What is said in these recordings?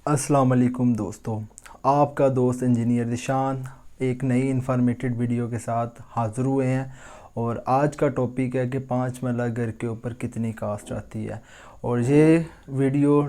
अस्सलाम वालेकुम दोस्तों, आपका दोस्त इंजीनियर दिशान एक नई इन्फॉर्मेटिव वीडियो के साथ हाज़िर हुए हैं। और आज का टॉपिक है कि 5 मरला घर के ऊपर कितनी कास्ट आती है। और ये वीडियो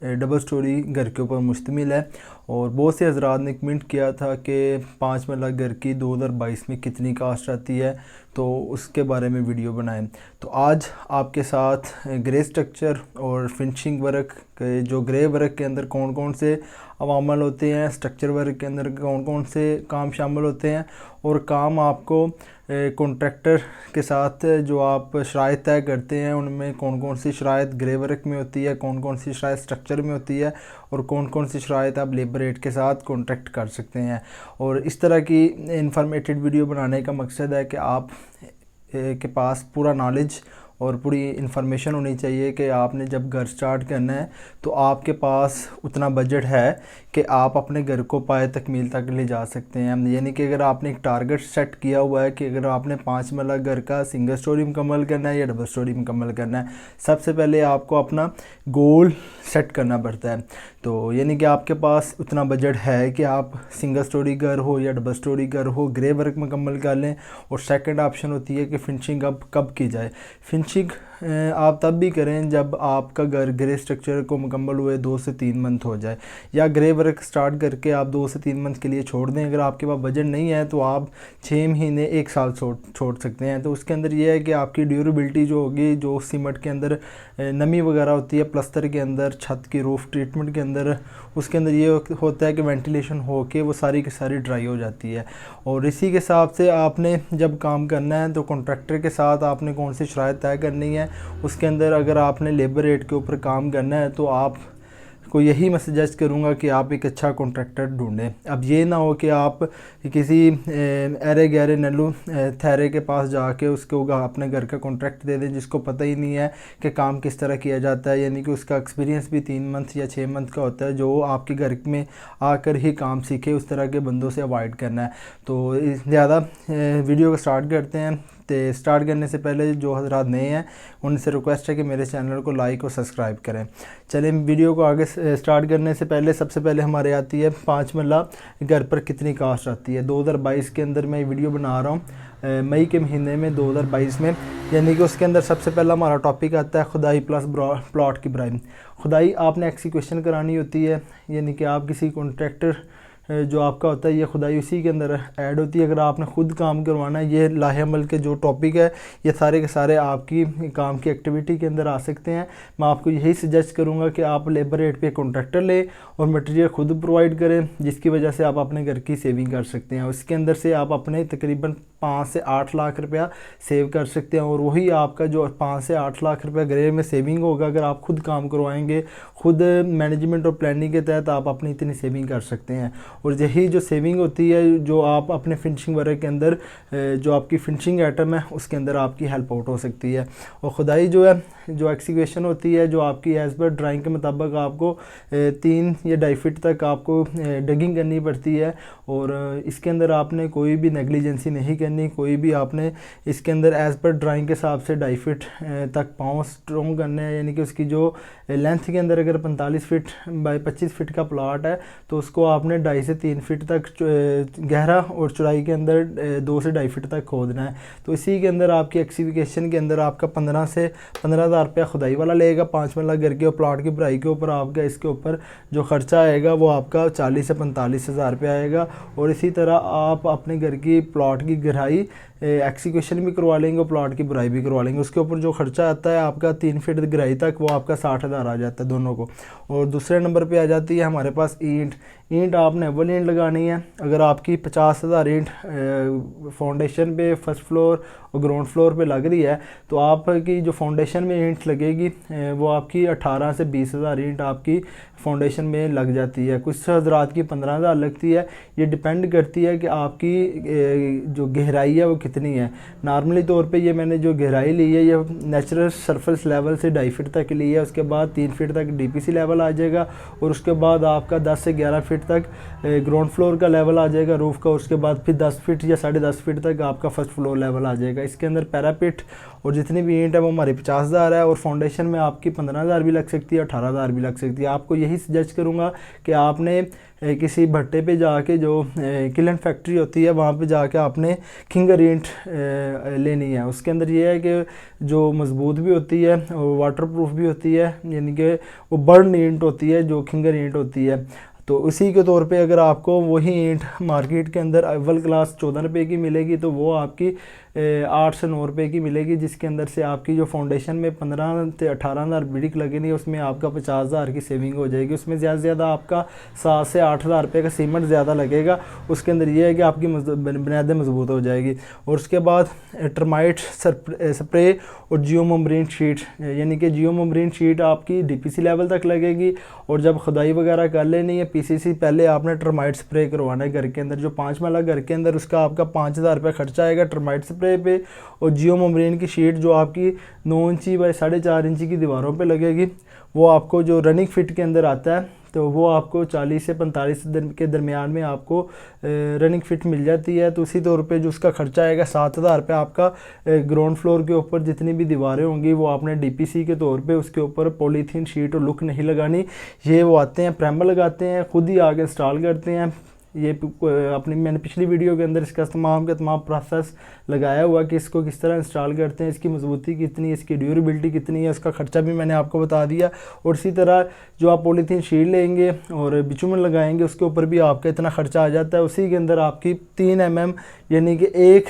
डबल स्टोरी घर के ऊपर मुश्तमिल है। और बहुत से हज़रात ने कमेंट किया था कि 5 मरला घर की 2022 में कितनी कास्ट आती है, तो उसके बारे में वीडियो बनाएं। तो आज आपके साथ ग्रे स्ट्रक्चर और फिनिशिंग वर्क के, जो ग्रे वर्क के अंदर कौन कौन से अवामल होते हैं, स्ट्रक्चर वर्क के अंदर कौन कौन से काम शामिल होते हैं, और काम आपको कॉन्ट्रैक्टर के साथ जो आप शराइत तय करते हैं उनमें कौन कौन सी शराइत ग्रे वर्क में होती है, कौन कौन सी शराइत स्ट्रक्चर में होती है, और कौन कौन सी शराइत आप लेबर रेट के साथ कॉन्ट्रैक्ट कर सकते हैं। और इस तरह की इन्फॉर्मेटिव वीडियो बनाने का मकसद है कि आप के पास पूरा नॉलेज और पूरी इन्फॉर्मेशन होनी चाहिए कि आपने जब घर स्टार्ट करना है तो आपके पास उतना बजट है कि आप अपने घर को पाए तकमील तक ले जा सकते हैं। यानी कि अगर आपने एक टारगेट सेट किया हुआ है कि अगर आपने 5 मरला घर का सिंगल स्टोरी मुकम्मल करना है या डबल स्टोरी मुकम्मल करना है, सबसे पहले आपको अपना गोल सेट करना पड़ता है। तो यानी कि आपके पास उतना बजट है कि आप सिंगल स्टोरी घर हो या डबल स्टोरी घर हो ग्रे वर्क मुकम्मल कर लें। और सेकंड ऑप्शन होती है कि फिनिशिंग अब कब की जाए। फिनिशिंग आप तब भी करें जब आपका घर ग्रे स्ट्रक्चर को मुकम्मल हुए 2 से 3 मंथ हो जाए, या ग्रे वर्क स्टार्ट करके आप 2 से 3 मंथ के लिए छोड़ दें। अगर आपके पास बजट नहीं है तो आप 6 महीने 1 साल छोड़ सकते हैं। तो उसके अंदर ये है कि आपकी ड्यूरेबिलिटी जो होगी, जो सीमेंट के अंदर नमी वगैरह होती है, प्लस्तर के अंदर, छत की रूफ ट्रीटमेंट के अंदर, उसके अंदर ये होता है कि वेंटिलेशन हो के वो सारी की सारी ड्राई हो जाती है। और इसी के हिसाब से आपने जब काम करना है तो कॉन्ट्रैक्टर के साथ आपने कौन सी शराइत तय करनी है। उसके अंदर अगर आपने लेबर रेट के ऊपर काम करना है तो आप को यही मैं सजेस्ट करूँगा कि आप एक अच्छा कॉन्ट्रैक्टर ढूंढें। अब ये ना हो कि आप किसी अरे गहरे नल्लू थैरे के पास जाके उसको अपने घर का कॉन्ट्रैक्ट दे दें जिसको पता ही नहीं है कि काम किस तरह किया जाता है। यानी कि उसका एक्सपीरियंस भी 3 मंथ या 6 मंथ का होता है, जो आपके घर में आकर ही काम सीखे। उस तरह के बंदों से अवॉइड करना है। तो ज़्यादा वीडियो को स्टार्ट करते हैं। तो स्टार्ट करने से पहले जो हज़रात नए हैं उनसे रिक्वेस्ट है कि मेरे चैनल को लाइक और सब्सक्राइब करें। चलें, वीडियो को आगे स्टार्ट करने से पहले सबसे पहले हमारे आती है 5 मरला घर पर कितनी कास्ट आती है। 2022 के अंदर मैं वीडियो बना रहा हूँ, मई के महीने में 2022 में। यानी कि उसके अंदर सबसे पहला हमारा टॉपिक आता है खुदाई प्लस प्लॉट की भराई। खुदाई आपने एक्सिक्वेशन करानी होती है, यानी कि आप किसी कॉन्ट्रैक्टर जो आपका होता है ये खुदाई उसी के अंदर ऐड होती है। अगर आपने ख़ुद काम करवाना है, ये लाहे अमल के जो टॉपिक है ये सारे के सारे आपकी काम की एक्टिविटी के अंदर आ सकते हैं। मैं आपको यही सजेस्ट करूँगा कि आप लेबर रेट पे कॉन्ट्रैक्टर लें और मटेरियल ख़ुद प्रोवाइड करें, जिसकी वजह से आप अपने घर की सेविंग कर सकते हैं। उसके अंदर से आप अपने तकरीबन 5 से 8 लाख रुपया सेव कर सकते हैं। और वही आपका जो 5 से 8 लाख रुपया ग्रे में सेविंग होगा, अगर आप खुद काम करवाएंगे, खुद मैनेजमेंट और प्लानिंग के तहत आप अपनी इतनी सेविंग कर सकते हैं। और यही जो सेविंग होती है, जो आप अपने फिनिशिंग वर्क के अंदर जो आपकी फिनिशिंग आइटम है उसके अंदर आपकी हेल्प आउट हो सकती है। और खुदाई जो है, जो एक्सिक्वेशन होती है, जो आपकी एज़ पर ड्राइंग के मुताबिक आपको 3 या 2.5 फीट तक आपको डगिंग करनी पड़ती है। और इसके अंदर आपने कोई भी नेग्लिजेंसी नहीं करनी, कोई भी आपने इसके अंदर एज़ पर ड्राइंग के हिसाब से 2.5 फीट तक पाँव स्ट्रॉन्ग करने हैं। यानी कि उसकी जो लेंथ के अंदर अगर 45 फीट बाई 25 फीट का प्लाट है तो उसको आपने 2.5 से 3 फीट तक गहरा और चौड़ाई के अंदर 2 से 2.5 फीट तक खोदना है। तो इसी के अंदर आपकी एक्सिक्वेशन के अंदर आपका 15 से 15,000 रुपया खुदाई वाला लेगा। 5 मरला घर के और प्लाट की भराई के ऊपर आपका इसके ऊपर जो ख़र्चा आएगा वो आपका 40 से 45 हज़ार रुपया आएगा। और इसी तरह आप अपने घर की प्लाट की गहराई एक्सिक्वेशन भी करवा लेंगे और प्लाट की भराई भी करवा लेंगे। उसके ऊपर जो खर्चा आता है आपका 3 फीट गहराई तक, वो आपका 60,000 आ जाता है दोनों को। और दूसरे नंबर पे आ जाती है हमारे पास ईंट आपने अव्वल ईंट लगानी है। अगर आपकी 50,000 ईंट फाउंडेशन पे फर्स्ट फ्लोर और ग्राउंड फ्लोर पे लग रही है तो आपकी जो फाउंडेशन में ईंट लगेगी वो आपकी 18 से 20,000 ईंट आपकी फाउंडेशन में लग जाती है। कुछ हज़रात की 15,000 लगती है। ये डिपेंड करती है कि आपकी जो गहराई है वो कितनी है। नॉर्मली तौर पे ये मैंने जो गहराई ली है ये नेचुरल सरफेस लेवल से 2.5 फीट तक ली है। उसके बाद 3 फीट तक DPC लेवल आ जाएगा और उसके बाद आपका 10 से 11 फीट फीट तक ग्राउंड फ्लोर का लेवल आ जाएगा रूफ़ का, उसके बाद फिर 10 फीट या 10.5 फीट तक आपका फर्स्ट फ्लोर लेवल आ जाएगा। इसके अंदर पैरापिट और जितनी भी ईंट है वो हमारी 50,000 है, और फाउंडेशन में आपकी 15,000 भी लग सकती है, 18,000 भी लग सकती है। आपको यही सजेस्ट करूँगा कि आपने किसी भट्टे पे जाके, जो किलन फैक्ट्री होती है वहाँ पे जाके आपने खिंगर ईंट लेनी है। उसके अंदर ये है कि जो मजबूत भी होती है और वाटरप्रूफ भी होती है, यानी कि वो बर्न ईंट होती है जो खिंगर ईंट होती है। तो उसी के तौर पे अगर आपको वही ईंट मार्केट के अंदर अव्वल क्लास 14 रुपये की मिलेगी, तो वो आपकी 8 से 9 रुपये की मिलेगी, जिसके अंदर से आपकी जो फाउंडेशन में 15 से 18,000 ब्रिक लगेगी, उसमें आपका 50,000 की सेविंग हो जाएगी। उसमें ज़्यादा से ज़्यादा आपका 7 से 8,000 रुपये का सीमेंट ज़्यादा लगेगा। उसके अंदर ये है कि आपकी बुनियादें मजबूत हो जाएगी। और उसके बाद टर्माइट स्प्रे और जियोमम्ब्रेन शीट, यानी कि जियोमम्ब्रेन शीट आपकी DPC लेवल तक लगेगी। और जब खुदाई वगैरह कर लेनी है PCC, पहले आपने टर्माइट स्प्रे करवाना है घर के अंदर। जो 5 महला घर के अंदर, उसका आपका 5,000 रुपये खर्चा आएगा टर्माइट स्प्रे पे। और जियोमम्ब्रेन की शीट जो आपकी 9 इंची बाई 4.5 इंची की दीवारों पे लगेगी, वो आपको जो रनिंग फिट के अंदर आता है, तो वो आपको 40 से 45 दिन के दरमियान में आपको रनिंग फिट मिल जाती है। तो उसी तौर पे जो उसका खर्चा आएगा 7,000 रुपये आपका ग्राउंड फ्लोर के ऊपर जितनी भी दीवारें होंगी वो आपने DPC के तौर पे उसके ऊपर पॉलीथीन शीट और लुक नहीं लगानी। ये वो आते हैं प्राइमर लगाते हैं, खुद ही आगे इंस्टॉल करते हैं। ये अपनी मैंने पिछली वीडियो के अंदर इसका तमाम प्रोसेस लगाया हुआ कि इसको किस तरह इंस्टॉल करते हैं, इसकी मजबूती कितनी है, इसकी ड्यूरेबिलिटी कितनी है, उसका खर्चा भी मैंने आपको बता दिया। और इसी तरह जो आप पॉलीथीन शीट लेंगे और बिचुमन लगाएंगे, उसके ऊपर भी आपका इतना खर्चा आ जाता है। उसी के अंदर आपकी 3 mm यानी कि 1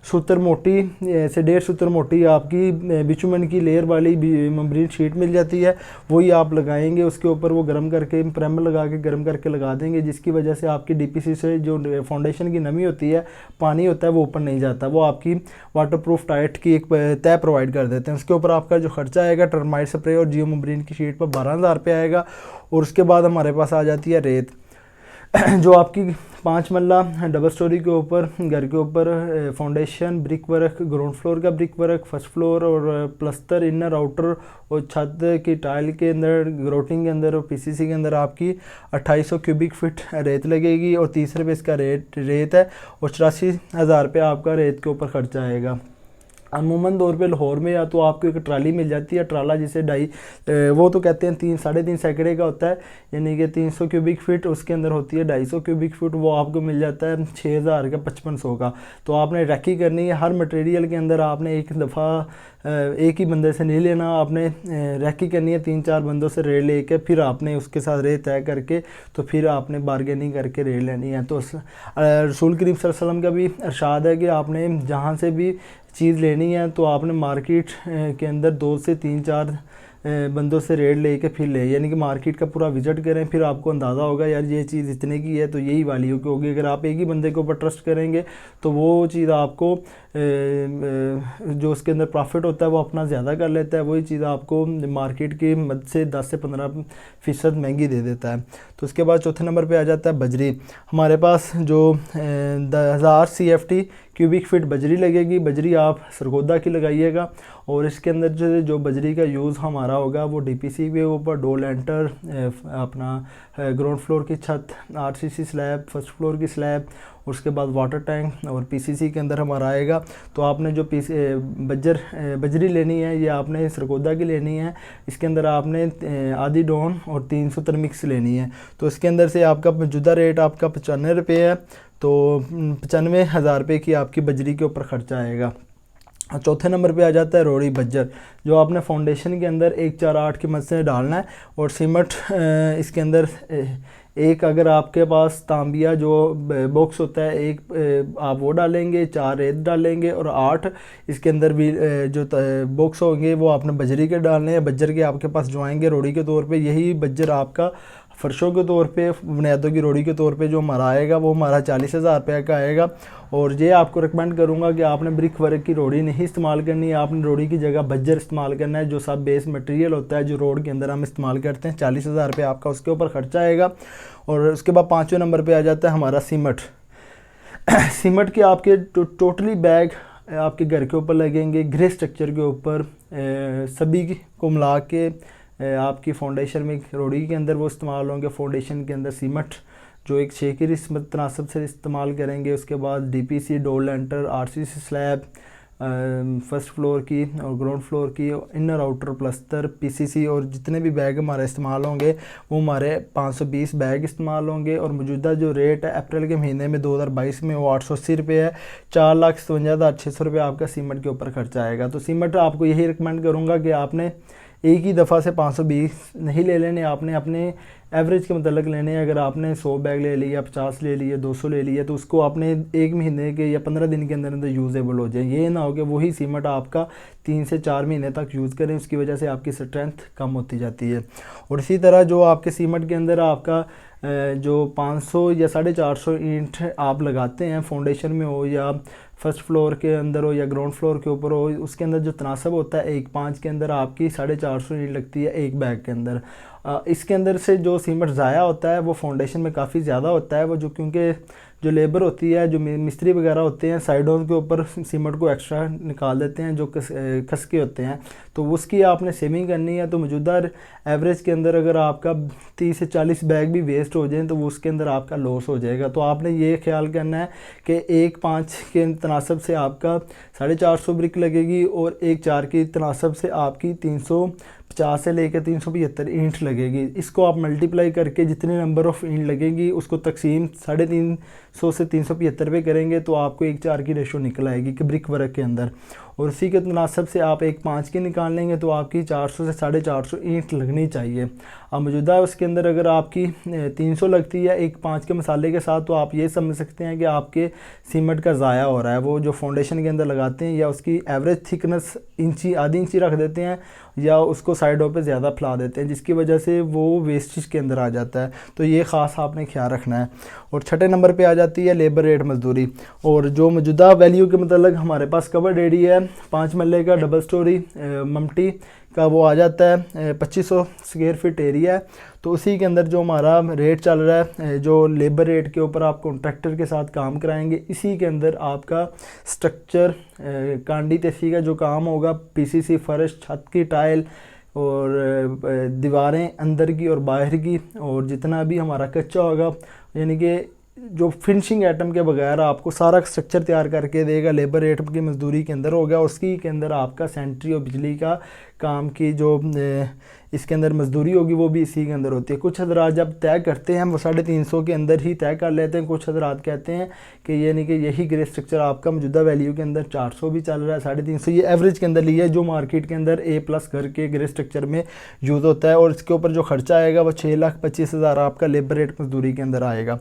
सूत्र मोटी से 1.5 सूत्र मोटी आपकी बिचुमन की लेयर वाली मम्ब्रेन शीट मिल जाती है। वही आप लगाएंगे, उसके ऊपर वो गर्म करके प्राइमर लगा के गर्म करके लगा देंगे, जिसकी वजह से आपकी DPC से जो फाउंडेशन की नमी होती है, पानी होता है, वो ऊपर नहीं जाता। वो आपकी वाटरप्रूफ टाइट की एक तय प्रोवाइड कर देते हैं। उसके ऊपर आपका जो खर्चा आएगा टर्माइट स्प्रे और जियोमम्ब्रेन की शीट पर 12,000 रुपये आएगा। और उसके बाद हमारे पास आ जाती है रेत, जो आपकी 5 मल्ला डबल स्टोरी के ऊपर घर के ऊपर foundation, brick work, ground floor का ब्रिक वर्क, फर्स्ट फ्लोर और प्लस्तर, इनर आउटर और छत की टाइल के अंदर, ग्रोटिंग के अंदर और PCC के अंदर आपकी 2800 क्यूबिक फीट रेत लगेगी। और 30 रुपये इसका रेत है। और 84,000 रुपये आपका रेत के ऊपर खर्चा आएगा। अमूमन तौर पे लाहौर में या तो आपको एक ट्राली मिल जाती है, ट्राला जिसे वो तो कहते हैं 3-3.5 सैकड़े का होता है, यानी कि 300 क्यूबिक फीट, उसके अंदर होती है 250 क्यूबिक फीट, वो आपको मिल जाता है 6,000 का 5500 का। तो आपने रैकी करनी है, हर मटेरियल के अंदर आपने एक दफ़ा एक ही बंदे से नहीं लेना, आपने रैकी करनी है 3-4 बंदों से रेट लेके, फिर आपने उसके साथ रेट तय करके तो फिर आपने बारगेनिंग करके रेट लेनी है। तो रसूल करीम सल्लल्लाहु अलैहि वसल्लम का भी इरशाद है कि आपने जहाँ से भी चीज़ लेनी है तो आपने मार्केट के अंदर 2 से 3-4 बंदों से रेट लेके फिर ले, यानी कि मार्केट का पूरा विज़िट करें, फिर आपको अंदाज़ा होगा यार ये चीज़ इतने की है तो यही वैल्यू की होगी। अगर आप एक ही बंदे के ऊपर ट्रस्ट करेंगे तो वो चीज़ आपको जो उसके अंदर प्रॉफिट होता है वो अपना ज़्यादा कर लेता है, वही चीज़ आपको मार्केट की मद से 10 से 15% महंगी दे देता है। तो उसके बाद चौथे नंबर पे आ जाता है बजरी। हमारे पास जो 1000 CFT क्यूबिक फीट बजरी लगेगी। बजरी आप सरगोदा की लगाइएगा। और इसके अंदर जो बजरी का यूज़ हमारा होगा वो DPC के ऊपर, डोर लेंटर, अपना ग्राउंड फ्लोर की छत, RCC स्लैब, फर्स्ट फ्लोर की स्लैब, उसके बाद वाटर टैंक और PCC के अंदर हमारा आएगा। तो आपने जो बजरी लेनी है ये आपने सरगोदा की लेनी है। इसके अंदर आपने आधी डॉन और 3 सूत्र मिक्स लेनी है। तो इसके अंदर से आपका मौजूदा रेट आपका 95 रुपये है। तो 95,000 रुपये की आपकी बजरी के ऊपर खर्चा आएगा। चौथे नंबर पे आ जाता है रोड़ी बज्जर, जो आपने फाउंडेशन के अंदर 148 की मदद से डालना है। और सीमेंट इसके अंदर एक, अगर आपके पास तांबिया जो बॉक्स होता है एक, आप वो डालेंगे, 4 रेत डालेंगे और 8 इसके अंदर भी जो बॉक्स होंगे वो आपने बजरी के डालने हैं। बज्जर के आपके पास जो आएंगे रोड़ी के तौर पे, यही बज्जर आपका फ़र्शों के तौर पे, बुनियादों की रोड़ी के तौर पे जो हमारा आएगा वो हमारा 40,000 रुपये का आएगा। और ये आपको रिकमेंड करूँगा कि आपने ब्रिक वर्क की रोड़ी नहीं इस्तेमाल करनी है, आपने रोड़ी की जगह बज्जर इस्तेमाल करना है, जो सब बेस मटेरियल होता है जो रोड के अंदर हम इस्तेमाल करते हैं। 40,000 रुपये आपका उसके ऊपर खर्चा आएगा। और उसके बाद 5वें नंबर पर आ जाता है हमारा सीमेंट। सीमेंट के आपके टोटली बैग आपके घर के ऊपर लगेंगे, ग्रे स्ट्रक्चर के ऊपर, सभी को मिला के आपकी फाउंडेशन में रोड़ी के अंदर वो इस्तेमाल होंगे। फाउंडेशन के अंदर सीमेंट जो एक 6 की तनासब से इस्तेमाल करेंगे। उसके बाद DPC डोर लेंटर, RCC स्लैब, फर्स्ट फ्लोर की और ग्राउंड फ्लोर की, इनर आउटर प्लस्तर, PCC और जितने भी बैग हमारे इस्तेमाल होंगे वो हमारे 520 बैग इस्तेमाल होंगे। और मौजूदा जो रेट है अप्रैल के महीने में 2022 में वो 880 रुपये है। 4,57,600 रुपये आपका सीमेंट के ऊपर खर्चा आएगा। तो सीमेंट आपको यही रिकमेंड करूँगा कि आपने एक ही दफ़ा से 520 नहीं ले लेने, आपने अपने एवरेज के मतलब लेने हैं। अगर आपने 100 बैग ले लिया, 50 ले लिए, 200 ले लिए, तो उसको आपने एक महीने के या 15 दिन के अंदर अंदर यूज़ेबल हो जाए। ये ना हो कि वही सीमेंट आपका 3 से 4 महीने तक यूज़ करें, उसकी वजह से आपकी स्ट्रेंथ कम होती जाती है। और इसी तरह जो आपके सीमेंट के अंदर आपका जो 500 या 450 ईंट आप लगाते हैं फाउंडेशन में हो या फर्स्ट फ्लोर के अंदर हो या ग्राउंड फ्लोर के ऊपर हो, उसके अंदर जो तनासब होता है 1:5 के अंदर आपकी 450 ईंट लगती है एक बैग के अंदर। इसके अंदर से जो सीमेंट ज़ाया होता है वो फाउंडेशन में काफ़ी ज़्यादा होता है। वो जो क्योंकि जो लेबर होती है, जो मिस्त्री वगैरह होते हैं, साइडों के ऊपर सीमेंट को एक्स्ट्रा निकाल देते हैं जो खस के होते हैं, तो उसकी आपने सेविंग करनी है। तो मौजूदा एवरेज के अंदर अगर आपका 30 से 40 बैग भी वेस्ट हो जाए तो वो उसके अंदर आपका लॉस हो जाएगा। तो आपने ये ख्याल करना है कि 1:5 के तनासब से आपका 450 ब्रिक लगेगी और 1:4 की तनासब से आपकी 350 से लेकर 375 ईंट लगेगी। इसको आप मल्टीप्लाई करके जितने नंबर ऑफ़ ईंट लगेगी उसको तकसीम 350 से 375 पे करेंगे तो आपको 1:4 की रेशो निकल आएगी कि ब्रिक वर्क के अंदर। और उसी के तनासब से आप 1:5 की निकाल लेंगे तो आपकी 400 से 450 ईंट लगनी चाहिए। अब मौजूदा उसके अंदर अगर आपकी 300 लगती है 1:5 के मसाले के साथ, तो आप ये समझ सकते हैं कि आपके सीमेंट का ज़ाया हो रहा है। वो जो फाउंडेशन के अंदर लगाते हैं या उसकी एवरेज थिकनेस इंची आधी इंची रख देते हैं या उसको साइडों पे ज़्यादा फैला देते हैं, जिसकी वजह से वो वेस्टेज के अंदर आ जाता है। तो ये ख़ास आपने ख्याल रखना है। और छठे नंबर पे आ जाती है लेबर रेट, मजदूरी। और जो मौजूदा वैल्यू के मतलब हमारे पास कवर्ड एरिया है 5 मरले का डबल स्टोरी ममटी का, वो आ जाता है 2500 स्क्वायर फीट एरिया है। तो उसी के अंदर जो हमारा रेट चल रहा है, जो लेबर रेट के ऊपर आप कॉन्ट्रैक्टर के साथ काम कराएंगे, इसी के अंदर आपका स्ट्रक्चर कांडी तेसी का जो काम होगा, PCC फर्श, छत की टाइल और दीवारें अंदर की और बाहर की, और जितना भी हमारा कच्चा होगा, यानी कि जो फिनिशिंग आइटम के बगैर आपको सारा स्ट्रक्चर तैयार करके देगा, लेबर रेट की मजदूरी के अंदर हो गया। उसकी के अंदर आपका सेंट्री और बिजली का काम की जो इसके अंदर मजदूरी होगी वो भी इसी के अंदर होती है। कुछ हजरात जब तय करते हैं वो 350 के अंदर ही तय कर लेते हैं। कुछ हजरात कहते हैं कि यानी कि यही ग्रे स्ट्रक्चर आपका मौजूदा वैल्यू के अंदर 400 भी चल रहा है, 350 ये एवरेज के अंदर लिया है जो मार्केट के अंदर A+ घर के ग्रे स्ट्रक्चर में यूज़ होता है। और इसके ऊपर जो खर्चा आएगा वो 6,25,000 आपका लेबर रेट मजदूरी के अंदर आएगा।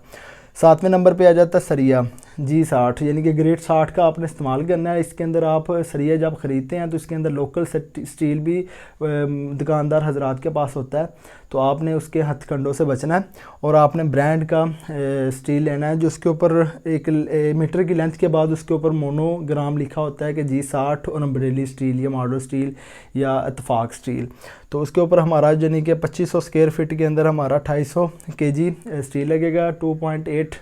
7वें नंबर पे आ जाता है सरिया G60, यानी कि ग्रेड 60 का आपने इस्तेमाल करना है। इसके अंदर आप सरिया जब ख़रीदते हैं तो इसके अंदर लोकल स्टील भी दुकानदार हजरात के पास होता है, तो आपने उसके हथकंडों से बचना है। और आपने ब्रांड का स्टील लेना है जो उसके ऊपर 1 मीटर की लेंथ के बाद उसके ऊपर मोनोग्राम लिखा होता है कि G60 और अम्ब्रेली स्टील या मॉडल स्टील या इत्तेफाक स्टील। तो उसके ऊपर हमारा यानी कि 2500 स्क्वायर फीट के अंदर हमारा 250 kg स्टील लगेगा, 2.8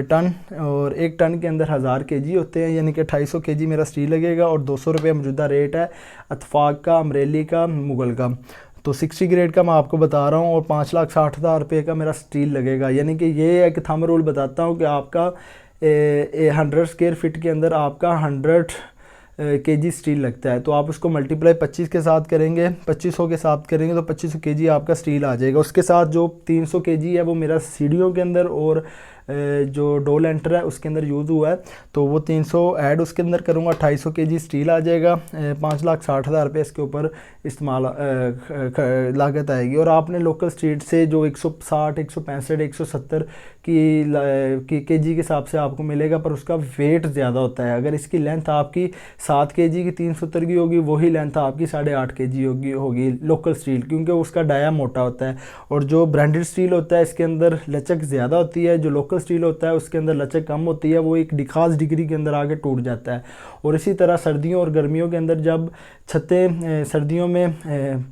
टन, और 1 टन के अंदर 1000 kg होते हैं, यानी कि 250 kg मेरा स्टील लगेगा। और 200 रुपये मौजूदा रेट है इत्तेफाक का, अम्ब्रेली का, मुगल का। तो 60 ग्रेड का मैं आपको बता रहा हूँ और 5,60,000 रुपये का मेरा स्टील लगेगा। यानी कि ये है कि थंब रूल बताता हूँ कि आपका 100 स्क्वायर फीट के अंदर आपका 100 kg स्टील लगता है। तो आप उसको मल्टीप्लाई 25 के साथ करेंगे, 2500 के साथ करेंगे तो 2500 kg आपका स्टील आ जाएगा। उसके साथ जो 300 kg है वो मेरा सीढ़ियों के अंदर और जो डोर लेंटर है उसके अंदर यूज़ हुआ है, तो वो 300 ऐड उसके अंदर करूँगा, 250 kg स्टील आ जाएगा। 5,60,000 रुपये इसके ऊपर इस्तेमाल लागत आएगी। और आपने लोकल स्ट्रीट से जो 160, 165, 170 की kg के हिसाब से आपको मिलेगा, पर उसका वेट ज़्यादा होता है। अगर इसकी लेंथ आपकी 7 kg की 370 की होगी, वही लेंथ आपकी 8.5 kg होगी लोकल स्टील, क्योंकि उसका डाया मोटा होता है। और जो ब्रांडेड स्टील होता है इसके अंदर लचक ज़्यादा होती है, जो लोकल स्टील होता है उसके अंदर लचक कम होती है, वो एक खास डिग्री के अंदर आके टूट जाता है। और इसी तरह सर्दियों और गर्मियों के अंदर जब छतें सर्दियों में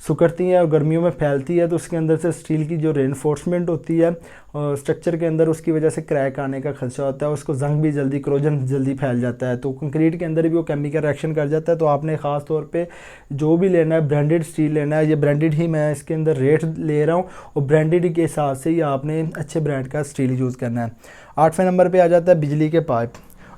सुकड़ती हैं और गर्मियों में फैलती है, तो उसके अंदर से स्टील की जो रेनफोर्समेंट होती है और स्ट्रक्चर के अंदर, उसकी वजह से क्रैक आने का खदशा होता है, उसको जंग भी जल्दी, क्रोजन जल्दी फैल जाता है। तो कंक्रीट के अंदर भी वो केमिकल रिएक्शन कर जाता है। तो आपने ख़ास तौर पे जो भी लेना है, ब्रांडेड स्टील लेना है। ये ब्रांडेड ही मैं इसके अंदर रेट ले रहा हूँ, और ब्रांडेड के हिसाब से ही आपने अच्छे ब्रांड का स्टील यूज़ करना है। 8वें नंबर पर आ जाता है बिजली के पाइप।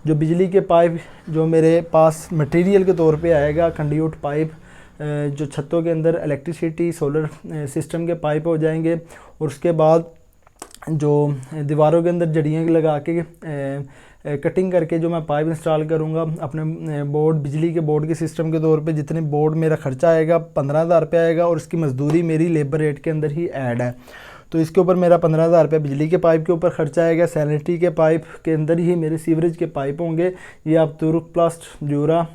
जो बिजली के पाइप जो मेरे पास मटेरियल के तौर पे आएगा, कंड्यूट पाइप, जो छतों के अंदर इलेक्ट्रिसिटी सोलर सिस्टम के पाइप हो जाएंगे। और उसके बाद जो दीवारों के अंदर जड़ियाँ लगा के कटिंग करके जो मैं पाइप इंस्टॉल करूँगा अपने बोर्ड, बिजली के बोर्ड के सिस्टम के तौर पे, जितने बोर्ड मेरा खर्चा आएगा 15,000 रुपये आएगा, और उसकी मजदूरी मेरी लेबर रेट के अंदर ही ऐड है। तो इसके ऊपर मेरा 15,000 रुपये बिजली के पाइप के ऊपर खर्चा आएगा। सैनिटरी के पाइप के अंदर ही मेरे सीवरेज के पाइप होंगे। ये आप तुर्क प्लास्ट, ड्यूरा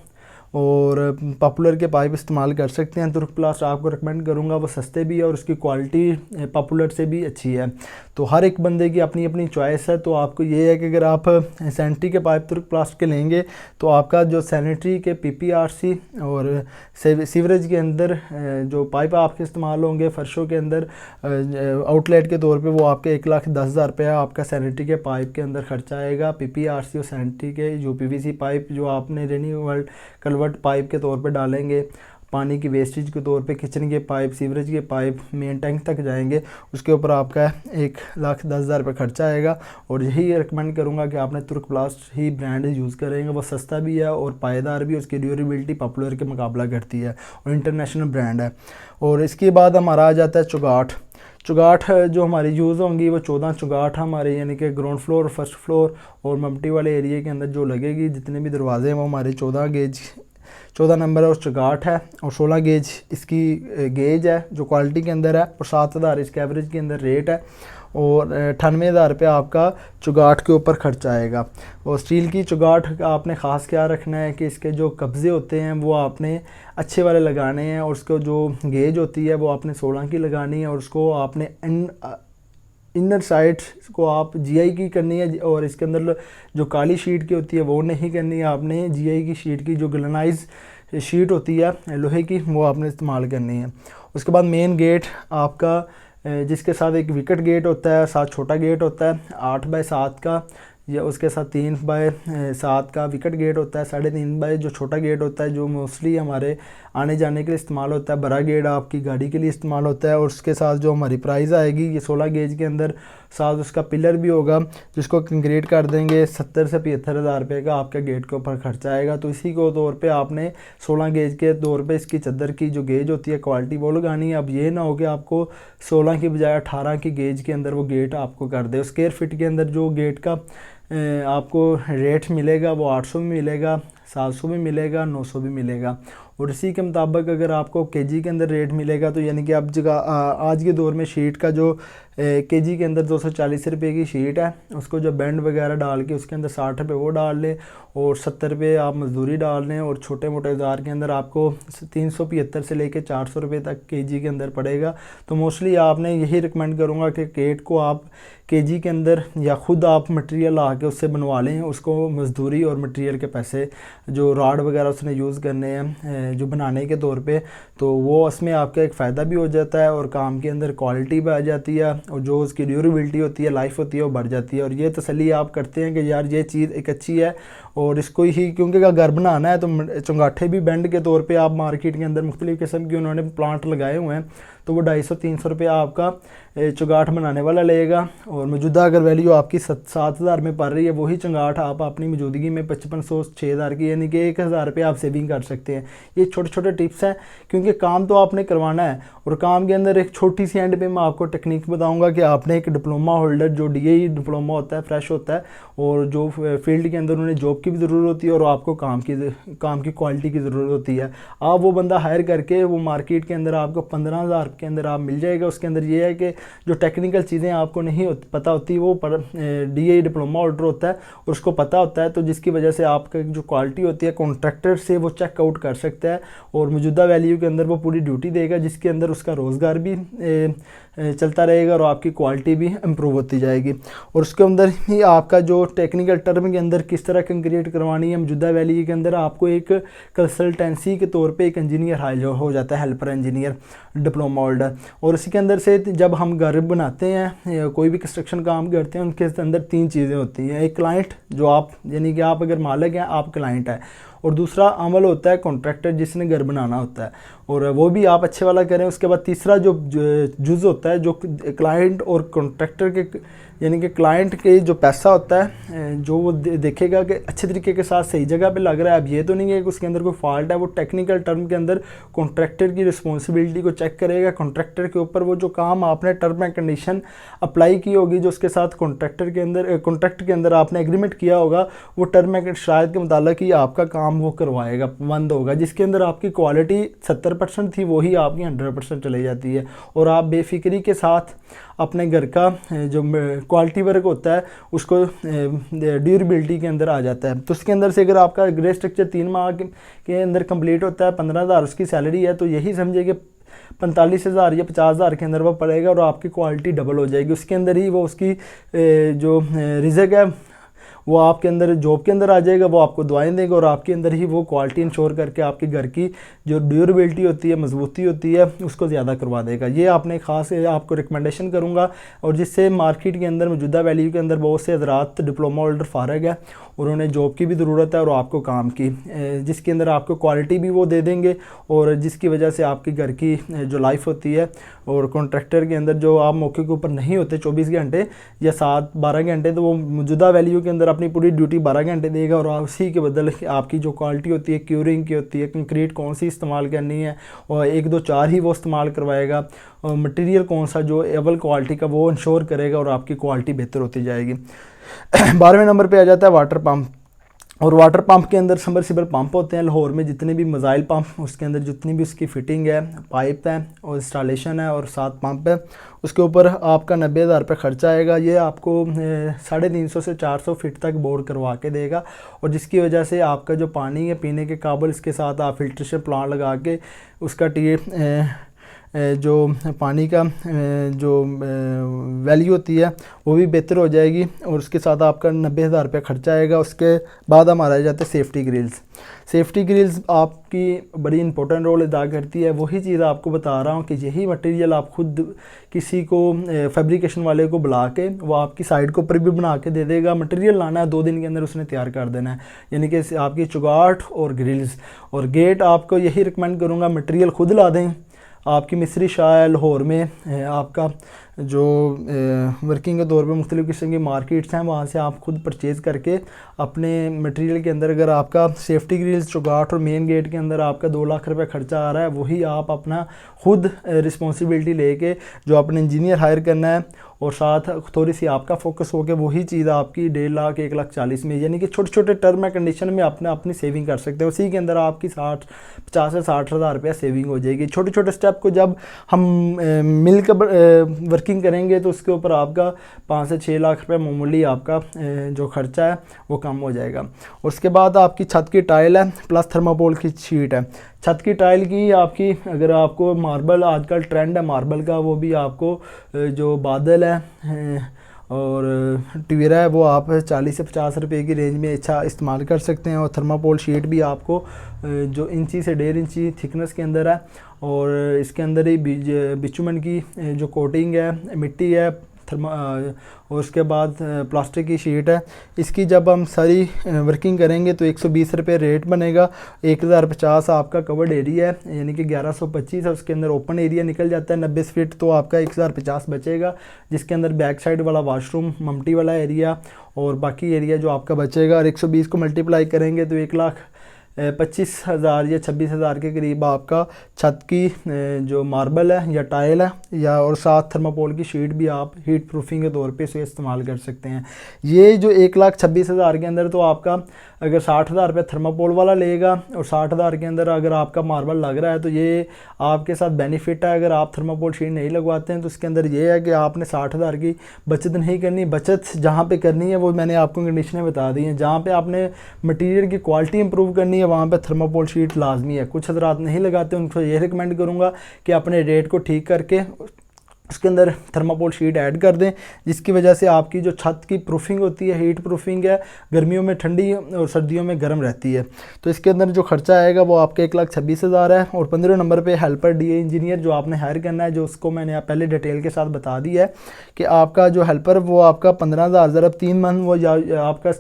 और पॉपुलर के पाइप इस्तेमाल कर सकते हैं। तुर्क प्लास्ट आपको रिकमेंड करूंगा, वो सस्ते भी है और उसकी क्वालिटी पॉपुलर से भी अच्छी है। तो हर एक बंदे की अपनी अपनी चॉइस है। तो आपको ये है कि अगर आप सैनिटरी के पाइप तुर्क प्लास्ट के लेंगे तो आपका जो सैनिटरी के PPRC और सीवरेज के अंदर जो पाइप आपके इस्तेमाल होंगे फर्शों के अंदर आउटलेट के तौर पे, वो आपके 1,10,000 रुपये आपका सैनिटरी के पाइप के अंदर खर्चा आएगा। PPRC और सैनिटरी के जो PVC पाइप जो आपने रिन्यूएबल कलवर्ट पाइप के तौर पे डालेंगे, पानी की वेस्टेज के तौर पे किचन के पाइप, सीवरेज के पाइप मेन टैंक तक जाएंगे, उसके ऊपर आपका 1,10,000 रुपये खर्चा आएगा। और यही रिकमेंड करूंगा कि आपने तुर्क प्लास्ट ही ब्रांड यूज़ करेंगे, वो सस्ता भी है और पायेदार भी, उसकी ड्यूरेबिलिटी पॉपुलर के मुकाबला करती है और इंटरनेशनल ब्रांड है। और इसके बाद हमारा आ जाता है चुगाठ। चुगाठ जो हमारी यूज़ होंगी वो 14 चुगाठ हमारे, यानी कि ग्राउंड फ्लोर, फर्स्ट फ्लोर और ममटी वाले एरिया के अंदर जो लगेगी, जितने भी दरवाजे हैं वो हमारे 14 नंबर है और चुगाठ है। और 16 गेज इसकी गेज है जो क्वालिटी के अंदर है, और 7,000 इसके एवरेज के अंदर रेट है। और 98,000 रुपये आपका चुगाठ के ऊपर खर्चा आएगा। और स्टील की चुगाठ का आपने ख़ास क्या रखना है कि इसके जो कब्ज़े होते हैं वो आपने अच्छे वाले लगाने हैं, और उसको जो गेज होती है वो आपने 16 की लगानी है, और उसको आपने इनर साइड को आप GI की करनी है। और इसके अंदर जो काली शीट की होती है वो नहीं करनी है, आपने GI की शीट की जो गैल्वेनाइज शीट होती है लोहे की, वो आपने इस्तेमाल करनी है। उसके बाद मेन गेट आपका, जिसके साथ एक विकेट गेट होता है, साथ छोटा गेट होता है 8x7 का, या उसके साथ 3x7 का विकेट गेट होता है, 3.5 जो छोटा गेट होता है, जो मोस्टली हमारे आने जाने के लिए इस्तेमाल होता है। बड़ा गेट आपकी गाड़ी के लिए इस्तेमाल होता है। और उसके साथ जो हमारी प्राइस आएगी, ये 16 गेज के अंदर साथ उसका पिलर भी होगा, जिसको कंक्रीट कर देंगे। 70 से 75,000 रुपये का आपका गेट के ऊपर खर्चा आएगा। तो इसी को तौर पे आपने 16 गेज के तौर पे इसकी चद्दर की जो गेज होती है क्वालिटी वो लगानी है। अब ये ना हो कि आपको 16 की बजाय 18 की गेज के अंदर वो गेट आपको कर दे। स्क्वायर फीट के अंदर जो गेट का आपको रेट मिलेगा वो 800 में मिलेगा, 700 में मिलेगा, 900 भी मिलेगा। और इसी के मुताबिक अगर आपको केजी के अंदर रेट मिलेगा, तो यानी कि अब जगह आज के दौर में शीट का जो केजी के अंदर 240 रुपये की शीट है, उसको जो बैंड वगैरह डाल के उसके अंदर 60 रुपये वो डाल लें और 70 रुपये आप मजदूरी डाल लें, और छोटे मोटे औजार के अंदर आपको 375 से लेके 400 रुपये तक केजी के अंदर पड़ेगा। तो मोस्टली आपने यही रिकमेंड करूँगा कि गेट को आप केजी के अंदर या ख़ुद आप मटेरियल आके उससे बनवा लें, उसको मजदूरी और मटेरियल के पैसे जो राड वगैरह उसने यूज़ करने हैं जो बनाने के तौर पे, तो वो उसमें आपका एक फ़ायदा भी हो जाता है और काम के अंदर क्वालिटी भी आ जाती है, और जो उसकी ड्यूरेबिलिटी होती है, लाइफ होती है, वो बढ़ जाती है। और ये तसल्ली आप करते हैं कि यार ये चीज़ एक अच्छी है और इसको ही, क्योंकि अगर घर बनाना है तो चंगाठे भी बैंड के तौर पे आप मार्केट के अंदर मुख्तलिफ़ किस्म के उन्होंने प्लांट लगाए हुए हैं, तो वो 250-300 रुपये आपका चंगाठ बनाने वाला लेगा। और मौजूदा अगर वैल्यू आपकी 7,000 में पड़ रही है, वही चंगाठ आप अपनी मौजूदगी में 5500-6,000 की, यानी कि 1,000 रुपये आप सेविंग कर सकते हैं। ये छोटे छोटे टिप्स हैं, क्योंकि काम तो आपने करवाना है। और काम के अंदर एक छोटी सी एंड पे मैं आपको टेक्निक बताऊंगा कि आपने एक डिप्लोमा होल्डर, जो DAE डिप्लोमा होता है, फ्रेश होता है, और जो फील्ड के अंदर उन्हें जॉब की भी ज़रूरत होती है और आपको काम की क्वालिटी की ज़रूरत होती है, आप वो बंदा हायर करके वो मार्केट के अंदर आपको 15,000 के अंदर आप मिल जाएगा। उसके अंदर ये है कि जो टेक्निकल चीज़ें आपको नहीं पता होती, वो DAE डिप्लोमा होल्डर होता है और उसको पता होता है, तो जिसकी वजह से आपका जो क्वालिटी होती है कॉन्ट्रैक्टर से वो चेकआउट कर सकता है और मौजूदा वैल्यू के अंदर वो पूरी ड्यूटी देगा, जिसके अंदर उसका रोज़गार भी चलता रहेगा और आपकी क्वालिटी भी इम्प्रूव होती जाएगी। और उसके अंदर ही आपका जो टेक्निकल टर्म के अंदर किस तरह कंक्रीट करवानी है, मौजूदा वैली के अंदर आपको एक कंसल्टेंसी के तौर पे एक इंजीनियर हायर हो जाता है, हेल्पर इंजीनियर, डिप्लोमा होल्डर। और इसी के अंदर से जब हम घर बनाते हैं या कोई भी कंस्ट्रक्शन काम करते हैं, उनके अंदर 3 चीज़ें होती हैं। एक क्लाइंट, जो आप यानी कि आप अगर मालिक हैं, आप क्लाइंट है। और दूसरा अमल होता है कॉन्ट्रैक्टर, जिसने घर बनाना होता है, और वो भी आप अच्छे वाला करें। उसके बाद तीसरा जो जुज़ होता है, जो क्लाइंट और कॉन्ट्रैक्टर के यानी कि क्लाइंट के जो पैसा होता है, जो वो देखेगा कि अच्छे तरीके के साथ सही जगह पे लग रहा है। अब ये तो नहीं है कि उसके अंदर कोई फॉल्ट है, वो टेक्निकल टर्म के अंदर कॉन्ट्रैक्टर की रिस्पॉन्सिबिलिटी को चेक करेगा। कॉन्ट्रैक्टर के ऊपर वो जो काम आपने टर्म एंड कंडीशन अप्लाई की होगी, जो उसके साथ कॉन्ट्रैक्टर के अंदर कॉन्ट्रैक्ट के अंदर आपने एग्रीमेंट किया होगा, वो टर्म एंड शायद के मुताबिक ही आपका काम वो करवाएगा, बंद होगा। जिसके अंदर आपकी क्वालिटी 70% थी, वही आपकी 100% चली जाती है। और आप बेफिक्री के साथ अपने घर का जो क्वालिटी वर्क होता है उसको ड्यूरेबिलिटी के अंदर आ जाता है। तो उसके अंदर से अगर आपका ग्रे स्ट्रक्चर 3 माह के अंदर कंप्लीट होता है, 15,000 उसकी सैलरी है, तो यही समझिए कि 45,000 या 50,000 के अंदर वो पड़ेगा और आपकी क्वालिटी डबल हो जाएगी। उसके अंदर ही वो उसकी जो रिज़क है वो आपके अंदर जॉब के अंदर आ जाएगा, वो आपको दुआएं देगा और आपके अंदर ही वो क्वालिटी इंश्योर करके आपके घर की जो ड्यूरेबिलिटी होती है, मजबूती होती है, उसको ज़्यादा करवा देगा। ये आपने ख़ास आपको रिकमेंडेशन करूँगा। और जिससे मार्केट के अंदर मौजूदा वैल्यू के अंदर बहुत से हज़रात डिप्लोमा होल्डर फारग है, उन्होंने जॉब की भी ज़रूरत है और आपको काम की, जिसके अंदर आपको क्वालिटी भी वो दे देंगे और जिसकी वजह से आपके घर की जो लाइफ होती है, और कॉन्ट्रैक्टर के अंदर जो आप मौके के ऊपर नहीं होते 24 घंटे या 7-12 घंटे, तो वो मौजूदा वैल्यू के अंदर अपनी पूरी ड्यूटी 12 घंटे देगा और उसी के बदले आपकी जो क्वालिटी होती है, क्यूरिंग की होती है, कंक्रीट कौन सी इस्तेमाल करनी है, और 1 2 4 ही वो इस्तेमाल करवाएगा, और मटेरियल कौन सा जो एवल क्वालिटी का वो इंश्योर करेगा और आपकी क्वालिटी बेहतर होती जाएगी। 12वें नंबर पे आ जाता है वाटर पंप। और वाटर पंप के अंदर सबमर्सिबल पंप होते हैं लाहौर में, जितने भी मिसाइल पंप, उसके अंदर जितनी भी उसकी फिटिंग है, पाइप है और इंस्टॉलेशन है और 7 पंप है, उसके ऊपर आपका 90,000 रुपये खर्चा आएगा। ये आपको 350 से 400 फीट तक बोर करवा के देगा, और जिसकी वजह से आपका जो पानी है पीने के काबिल, इसके साथ आप फिल्ट्रेशन प्लांट लगा के उसका जो पानी का जो वैल्यू होती है वो भी बेहतर हो जाएगी, और उसके साथ आपका 90,000 रुपये खर्चा आएगा। उसके बाद हम आ जाते हैं सेफ्टी ग्रिल्स। सेफ्टी ग्रिल्स आपकी बड़ी इंपॉर्टेंट रोल अदा करती है। वही चीज़ आपको बता रहा हूँ कि यही मटेरियल आप खुद किसी को फैब्रिकेशन वाले को बुला के वो आपकी साइड के ऊपर भी बना के दे देगा। मटेरियल लाना है, 2 दिन के अंदर उसने तैयार कर देना है, यानी कि आपकी चुगाट और ग्रिल्स और गेट। आपको यही रिकमेंड करूँगा मटेरियल खुद ला दें। आपकी मिस्री शाह लाहौर में आपका जो वर्किंग के तौर पे मुख्तलिफ़ किस्म की मार्केट्स हैं, वहाँ से आप खुद परचेज़ करके अपने मटेरियल के अंदर, अगर आपका सेफ्टी ग्रिल्स, चौगाट और मेन गेट के अंदर आपका 2 लाख रुपए खर्चा आ रहा है, वही आप अपना खुद रिस्पॉन्सिबिलिटी लेके जो अपने इंजीनियर हायर करना है, और साथ थोड़ी सी आपका फोकस हो के वही चीज़ आपकी 1.5 लाख 1,40,000 में, यानी कि छोटे छोटे टर्म एंड कंडीशन में अपनी सेविंग कर सकते हैं। उसी के अंदर आपकी 50 से 60 हज़ार रुपया सेविंग हो जाएगी। छोटे छोटे स्टेप को जब हम मिलकर वर्किंग करेंगे तो उसके ऊपर आपका 5 से 6 लाख रुपये मामूली आपका जो खर्चा है वो कम हो जाएगा। उसके बाद आपकी छत की टाइल है प्लस थर्माकोल की शीट है। छत की टाइल की आपकी, अगर आपको मार्बल, आजकल ट्रेंड है मार्बल का, वो भी आपको जो बादल है और टिवेरा है वो आप 40 से 50 रुपये की रेंज में अच्छा इस्तेमाल कर सकते हैं। और थर्माकोल शीट भी आपको जो इंची से 1.5 इंची थिकनेस के अंदर है, और इसके अंदर ही बिचुमन की जो कोटिंग है, मिट्टी है, और उसके बाद प्लास्टिक की शीट है। इसकी जब हम सारी वर्किंग करेंगे तो 120 रुपये रेट बनेगा। 1,050 आपका कवर्ड एरिया है, यानी कि 1,125 है। उसके अंदर ओपन एरिया निकल जाता है 90 फीट, तो आपका 1,050 बचेगा, जिसके अंदर बैक साइड वाला वॉशरूम, ममटी वाला एरिया और बाकी एरिया जो आपका बचेगा। और 120 को मल्टीप्लाई करेंगे तो 1,25,000 या 26,000 के करीब आपका छत की जो मार्बल है या टाइल है, या और साथ थर्माकोल की शीट भी आप हीट प्रूफिंग के तौर पे इसे इस्तेमाल कर सकते हैं। ये जो 1,26,000 के अंदर, तो आपका अगर 60,000 रुपये थर्माकोल वाला लेगा और 60,000 के अंदर अगर आपका मार्बल लग रहा है, तो ये आपके साथ बेनिफिट है। अगर आप थर्माकोल शीट नहीं लगवाते हैं तो इसके अंदर ये है कि आपने 60,000 की बचत नहीं करनी। बचत जहाँ पे करनी है वो मैंने आपको कंडीशनें बता दी हैं। जहाँ पे आपने मटेरियल की क्वालिटी इंप्रूव करनी है वहाँ पे थर्माकोल शीट लाजमी है। कुछ हज़रात नहीं लगाते, उनको ये रिकमेंड करूँगा कि अपने रेट को ठीक करके उसके अंदर थर्माकोल शीट ऐड कर दें, जिसकी वजह से आपकी जो छत की प्रूफिंग होती है, हीट प्रूफिंग है, गर्मियों में ठंडी और सर्दियों में गर्म रहती है। तो इसके अंदर जो खर्चा आएगा वो आपका 1,26,000 है। और 15 नंबर पे हेल्पर डीए इंजीनियर जो आपने हायर करना है, जो उसको मैंने पहले डिटेल के साथ बता दिया है कि आपका जो हेल्पर वो आपका 15,000 ज़रब 3 मंथ वो आपका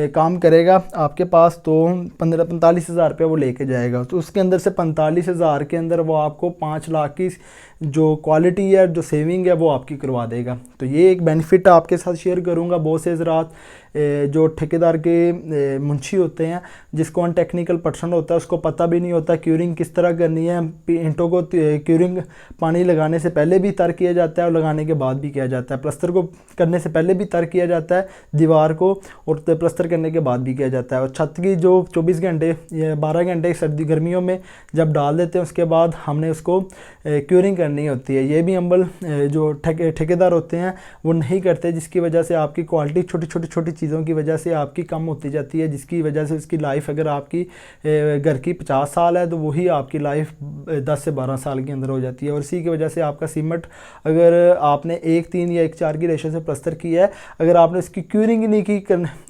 काम करेगा आपके पास, तो 45,000 रुपये वो लेके जाएगा। तो उसके अंदर से 45,000 के अंदर वो आपको 5 लाख की जो क्वालिटी है, जो सेविंग है, वो आपकी करवा देगा। तो ये एक बेनिफिट आपके साथ शेयर करूंगा। बहुत से हज़रात जो ठेकेदार के मुंशी होते हैं, जिसको अनटेक्निकल पर्सन होता है, उसको पता भी नहीं होता क्यूरिंग किस तरह करनी है। ईंटों को क्यूरिंग पानी लगाने से पहले भी तर किया जाता है और लगाने के बाद भी किया जाता है। प्लस्तर को करने से पहले भी तर किया जाता है दीवार को, और प्लस्तर करने के बाद भी किया जाता है। और छत की जो 24 घंटे या 12 घंटे सर्दी गर्मियों में जब डाल देते हैं, उसके बाद हमने उसको क्यूरिंग करनी होती है। ये भी अम्बल जो ठेकेदार होते हैं वो नहीं करते, जिसकी वजह से आपकी क्वालिटी छोटी चीज़ों की वजह से आपकी कम होती जाती है, जिसकी वजह से उसकी लाइफ, अगर आपकी घर की 50 साल है तो वही आपकी लाइफ 10 से 12 साल के अंदर हो जाती है। और इसी की वजह से आपका सीमेंट, अगर आपने 1:3 या 1:4 की रेशो से प्लस्तर किया है, अगर आपने उसकी क्यूरिंग नहीं की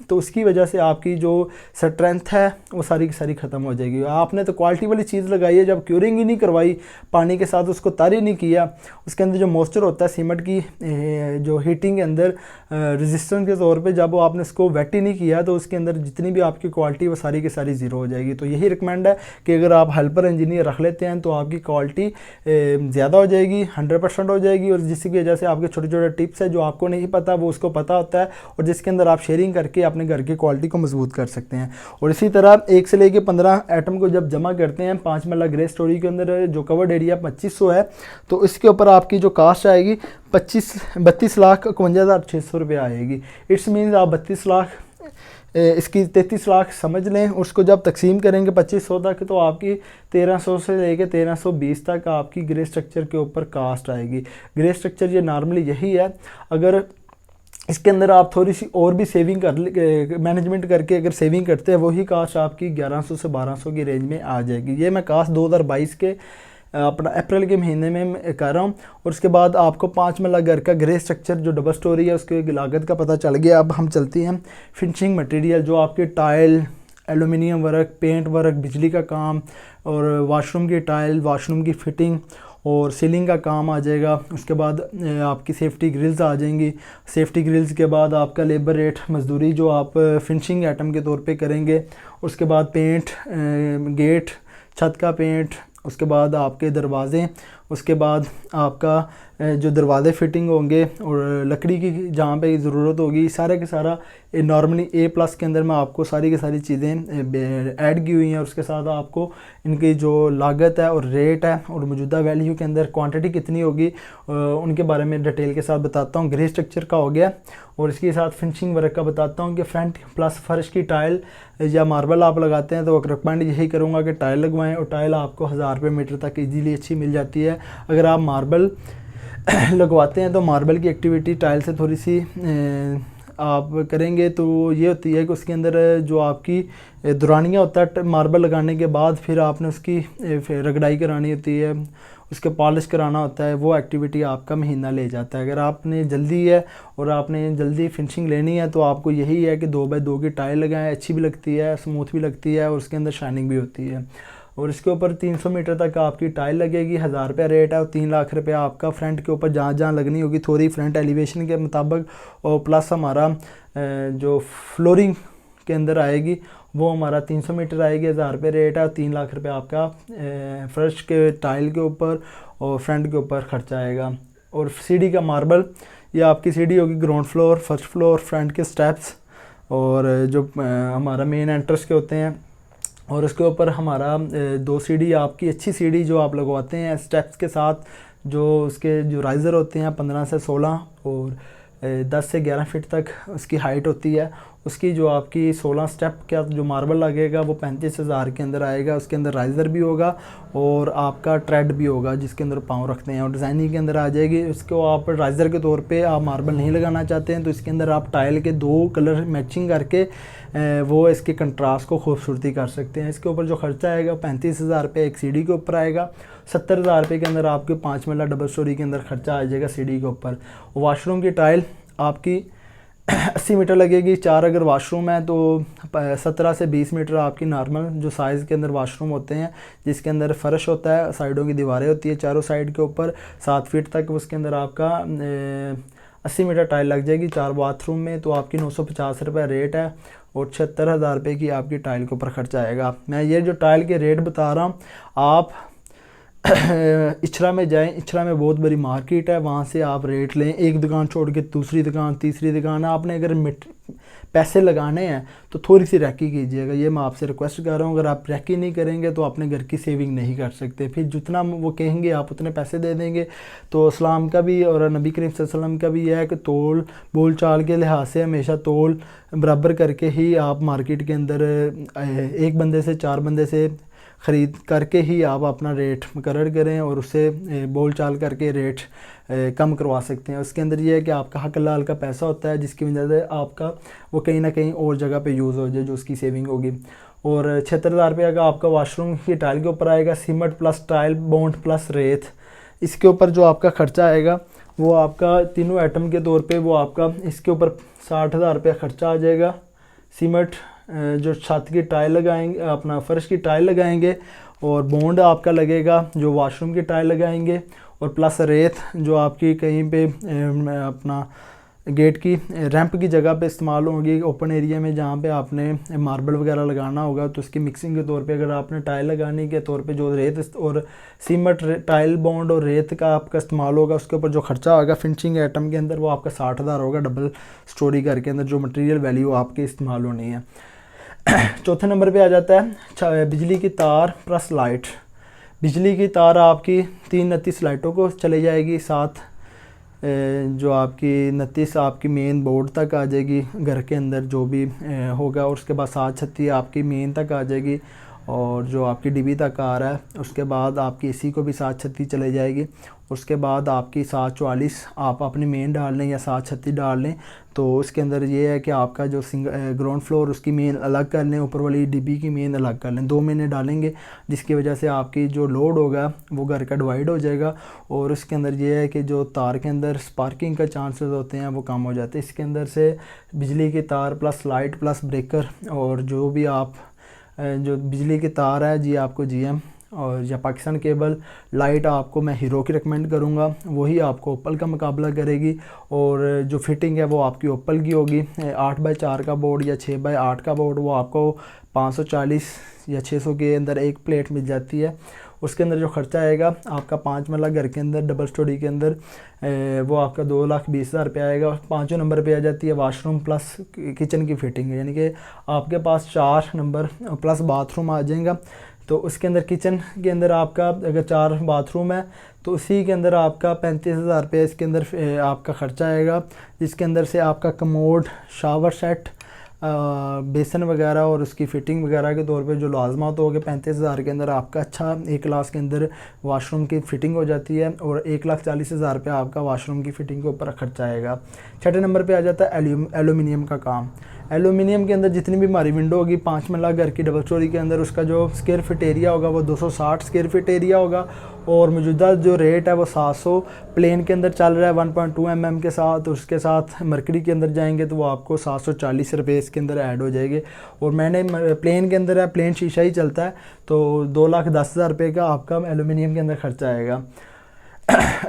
तो उसकी वजह से आपकी जो स्ट्रेंथ है वो सारी की सारी ख़त्म हो जाएगी। आपने तो क्वालिटी वाली चीज़ लगाई है, जब क्यूरिंग ही नहीं करवाई, पानी के साथ उसको तर ही नहीं किया, उसके अंदर जो मॉइस्चर होता है सीमेंट की जो हीटिंग के अंदर रेजिस्टेंस के तौर पे, जब आपने इसको वेट ही नहीं किया तो उसके अंदर जितनी भी आपकी क्वालिटी वो सारी की सारी ज़ीरो हो जाएगी। तो यही रिकमेंड है कि अगर आप हेल्पर इंजीनियर रख लेते हैं तो आपकी क्वालिटी ज़्यादा हो जाएगी, 100% हो जाएगी। और जिसकी वजह से आपके छोटे छोटे टिप्स है जो आपको नहीं पता वो उसको पता होता है, और जिसके अंदर आप शेयरिंग करके अपने घर की क्वालिटी को मजबूत कर सकते हैं। और इसी तरह 1 से लेकर 15 आइटम को जब जमा करते हैं 5 मरला ग्रे स्टोरी के अंदर, जो कवर्ड एरिया 2500 है, तो इसके ऊपर आपकी जो कास्ट आएगी 32,51,600 रुपये आएगी। इट्स मीन्स आप 32 लाख इसकी 33 लाख समझ लें। उसको जब तकसीम करेंगे 2500 तक, तो आपकी 1300 से लेके 1320 तक आपकी ग्रे स्ट्रक्चर के ऊपर कास्ट आएगी। ग्रे स्ट्रक्चर ये नॉर्मली यही है। अगर इसके अंदर आप थोड़ी सी और भी सेविंग कर मैनेजमेंट करके अगर सेविंग करते हैं, वही कास्ट आपकी 1100 से 1200 की रेंज में आ जाएगी। ये मैं कास्ट 2022 के अपना अप्रैल के महीने में कर रहा हूँ। और उसके बाद आपको 5 मरला घर का ग्रे स्ट्रक्चर जो डबल स्टोरी है उसकी लागत का पता चल गया। अब हम चलते हैं फिनिशिंग मटेरियल, जो आपके tile, aluminium work, paint work, बिजली का काम, और वाशरूम की टाइल, वाशरूम की फिटिंग और सीलिंग का काम आ जाएगा। उसके बाद आपकी सेफ्टी ग्रिल्स आ जाएंगी। सेफ्टी ग्रिल्स के बाद आपका लेबर रेट, मजदूरी जो आप फिनिशिंग आइटम के तौर पे करेंगे। उसके बाद पेंट, गेट, छत का पेंट, उसके बाद आपके दरवाज़े, उसके बाद आपका जो दरवाज़े फिटिंग होंगे और लकड़ी की जहाँ पे ज़रूरत होगी, सारे के सारा नॉर्मली A+ के अंदर मैं आपको सारी की सारी चीज़ें ऐड की हुई हैं। उसके साथ आपको इनकी जो लागत है और रेट है और मौजूदा वैल्यू के अंदर क्वांटिटी कितनी होगी उनके बारे में डिटेल के साथ बताता हूँ। ग्रे स्ट्रक्चर का हो गया, और इसके साथ फिनिशिंग वर्क का बताता हूँ कि फ्रंट प्लस फर्श की टाइल या मार्बल आप लगाते हैं तो रिकमेंड यही करूँगा कि टाइल लगवाएं। और टाइल आपको 1000 रुपये मीटर तक ईजीली अच्छी मिल जाती है। अगर आप मार्बल लगवाते हैं तो मार्बल की एक्टिविटी टाइल से थोड़ी सी आप करेंगे तो ये होती है कि उसके अंदर जो आपकी दुरानियाँ होता है मार्बल लगाने के बाद, फिर आपने उसकी रगड़ाई करानी होती है, उसके पॉलिश कराना होता है, वो एक्टिविटी आपका महीना ले जाता है। अगर आपने जल्दी है और आपने जल्दी फिनिशिंग लेनी है तो आपको यही है कि 2x2 की टाइल लगाएं, अच्छी भी लगती है, स्मूथ भी लगती है और उसके अंदर शाइनिंग भी होती है। और इसके ऊपर 300 मीटर तक आपकी टाइल लगेगी, 1000 रुपये रेट है। और 3 लाख रुपये आपका फ्रंट के ऊपर जहाँ जहाँ लगनी होगी थोड़ी फ्रंट एलिवेशन के मुताबिक, और प्लस हमारा जो फ्लोरिंग के अंदर आएगी वो हमारा 300 मीटर आएगी, 1000 रुपये रेट है। और 3 लाख रुपये आपका फर्श के टाइल के ऊपर और फ्रंट के ऊपर खर्चा आएगा। और सीढ़ी का मार्बल, ये आपकी सीढ़ी होगी ground floor, first floor, front के स्टेप्स और जो हमारा मेन एंट्रेंस के होते हैं। और उसके ऊपर हमारा 2 सीढ़ी, आपकी अच्छी सीढ़ी जो आप लगवाते हैं स्टेप्स के साथ, जो उसके जो राइज़र होते हैं 15 से 16 और 10 से 11 फीट तक उसकी हाइट होती है। उसकी जो आपकी 16 स्टेप का जो मार्बल लगेगा वो 35,000 के अंदर आएगा। उसके अंदर राइज़र भी होगा और आपका ट्रेड भी होगा जिसके अंदर पाँव रखते हैं, और डिज़ाइनिंग के अंदर आ जाएगी। उसको आप राइज़र के तौर पे आप मार्बल नहीं लगाना चाहते हैं तो इसके अंदर आप टाइल के 2 कलर मैचिंग करके वो इसके कंट्रास्ट को खूबसूरती कर सकते हैं। इसके ऊपर जो खर्चा आएगा 35,000 रुपये एक सीढ़ी के ऊपर आएगा। 70,000 के अंदर आपके 5 मरला डबल स्टोरी के अंदर खर्चा आ जाएगा सीढ़ी के ऊपर। वॉशरूम की टाइल आपकी 80 मीटर लगेगी, 4 अगर वाशरूम है तो 17 से 20 मीटर आपकी नॉर्मल जो साइज़ के अंदर वाशरूम होते हैं, जिसके अंदर फ़र्श होता है, साइडों की दीवारें होती है चारों साइड के ऊपर, 7 फीट तक उसके अंदर आपका 80 मीटर टाइल लग जाएगी 4 बाथरूम में। तो आपकी 950 रुपये रेट है और 76,000 की आपकी टाइल के ऊपर खर्चा आएगा। मैं ये जो टाइल के रेट बता रहा हूँ, आप इचरा में जाएं, इचरा में बहुत बड़ी मार्केट है, वहाँ से आप रेट लें, एक दुकान छोड़ के दूसरी दुकान, तीसरी दुकान। आपने अगर पैसे लगाने हैं तो थोड़ी सी रैकी कीजिएगा, ये मैं आपसे रिक्वेस्ट कर रहा हूँ। अगर आप रैकी नहीं करेंगे तो अपने घर की सेविंग नहीं कर सकते, फिर जितना वो कहेंगे आप उतने पैसे दे देंगे। तो इस्लाम का भी और नबी करीम सल्लल्लाहु अलैहि वसल्लम का भी है कि तोल बोल चाल के लिहाज से हमेशा तोल बराबर करके ही आप मार्केट के अंदर एक बंदे से 4 बंदे से ख़रीद करके ही आप अपना रेट मुकर्रर करें और उससे बोल चाल करके रेट कम करवा सकते हैं। उसके अंदर ये है कि आपका हक लाल का पैसा होता है, जिसकी वजह से आपका वो कहीं ना कहीं और जगह पे यूज़ हो जाए, जो उसकी सेविंग होगी। और 76,000 का आपका वाशरूम की टाइल के ऊपर आएगा, cement plus tile bond plus रेत। इसके ऊपर जो आपका ख़र्चा आएगा वो आपका तीनों आइटम के तौर पे वो आपका इसके ऊपर 60,000 खर्चा आ जाएगा। सीमेंट जो छत की टाइल लगाएंगे, अपना फर्श की टाइल लगाएंगे, और बॉन्ड आपका लगेगा जो वाशरूम की टाइल लगाएंगे, और प्लस रेत जो आपकी कहीं पे अपना गेट की रैंप की जगह पे इस्तेमाल होगी, ओपन एरिया में जहाँ पे आपने मार्बल वगैरह लगाना होगा, तो उसकी मिक्सिंग के तौर पे अगर आपने टाइल लगाने के तौर पे जो रेत और सीमेंट टाइल बॉन्ड और रेत का आपका इस्तेमाल होगा, उसके ऊपर जो खर्चा होगा फिनिशिंग आइटम के अंदर वो आपका 60,000 होगा डबल स्टोरी घर के अंदर, जो मटेरियल वैल्यू आपकी इस्तेमाल होनी है। चौथे नंबर पे आ जाता है बिजली की तार प्लस लाइट। बिजली की तार आपकी 329 लाइटों को चले जाएगी, साथ जो आपकी 29 आपकी मेन बोर्ड तक आ जाएगी घर के अंदर जो भी होगा, और उसके बाद 736 आपकी मेन तक आ जाएगी, और जो आपकी डीबी तक आ रहा है उसके बाद आपकी एसी को भी 736 चले जाएगी। उसके बाद आपकी 744 आप अपनी मेन डाल लें या 736 डाल लें, तो उसके अंदर ये है कि आपका जो ग्राउंड फ्लोर उसकी मेन अलग कर लें, ऊपर वाली डीबी की मेन अलग कर लें, 2 मेन डालेंगे, जिसकी वजह से आपकी जो लोड होगा वो घर का डिवाइड हो जाएगा। और उसके अंदर ये है कि जो तार के अंदर स्पार्किंग का चांसेस होते हैं वो कम हो जाते हैं। इसके अंदर से बिजली की तार प्लस लाइट प्लस ब्रेकर, और जो भी आप जो बिजली की तार है जी आपको GM और या पाकिस्तान केबल, लाइट आपको मैं हीरो की रिकमेंड करूँगा, वही आपको ओप्पल का मुकाबला करेगी। और जो फिटिंग है वो आपकी ओप्पल की होगी, 8x4 का बोर्ड या 6x8 का बोर्ड वो आपको 540 या 600 के अंदर एक प्लेट मिल जाती है। उसके अंदर जो खर्चा आएगा आपका 5 मरला घर के अंदर डबल स्टोरी के अंदर वो आपका 2,20,000 रुपये आएगा। 5वें नंबर पे आ जाती है वाशरूम प्लस किचन की फिटिंग, यानी कि आपके पास 4 नंबर प्लस बाथरूम आ जाएगा। तो उसके अंदर किचन के अंदर आपका अगर 4 बाथरूम है तो उसी के अंदर आपका 35,000 रुपये इसके अंदर आपका ख़र्चा आएगा, जिसके अंदर से आपका कमोड, शावर सेट, बेसन वगैरह और उसकी फ़िटिंग वगैरह के तौर पे जो लाजमात हो गए 35,000 के अंदर आपका अच्छा 1 लाख के अंदर वाशरूम की फ़िटिंग हो जाती है, और 1,40,000 रुपये आपका वाशरूम की फ़िटिंग के ऊपर खर्चा आएगा। 6ठे नंबर पे आ जाता है एलुमिनियम का काम। एलुमिनियम के अंदर जितनी भी हमारी विंडो होगी 5 मरला घर की डबल स्टोरी के अंदर, उसका जो स्क्वायर फिट एरिया होगा वो 260 स्क्वायर फिट एरिया होगा, और मौजूदा जो रेट है वो 700 प्लेन के अंदर चल रहा है 1.2 mm के साथ। उसके साथ मरकरी के अंदर जाएंगे तो वो आपको 740 रुपये इसके अंदर ऐड हो जाएंगे। और मैंने प्लेन के अंदर है, प्लेन शीशा ही चलता है, तो 2,10,000 रुपये का आपका एलुमिनियम के अंदर खर्चा आएगा।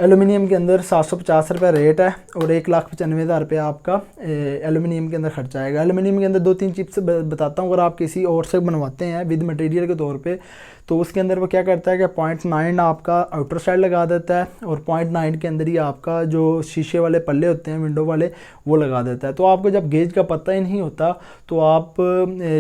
एलुमिनियम के अंदर 750 रुपये रेट है और 1,95,000 रुपये आपका एलुमिनियम के अंदर खर्चा आएगा। एलुमिनियम के अंदर 2-3 चिप्स बताता हूँ, अगर आप किसी और से बनवाते हैं विद मटेरियल के तौर पे, तो उसके अंदर वो क्या करता है कि 0.9 आपका आउटर साइड लगा देता है, और 0.9 के अंदर ही आपका जो शीशे वाले पल्ले होते हैं विंडो वाले वो लगा देता है। तो आपको जब गेज का पता ही नहीं होता तो आप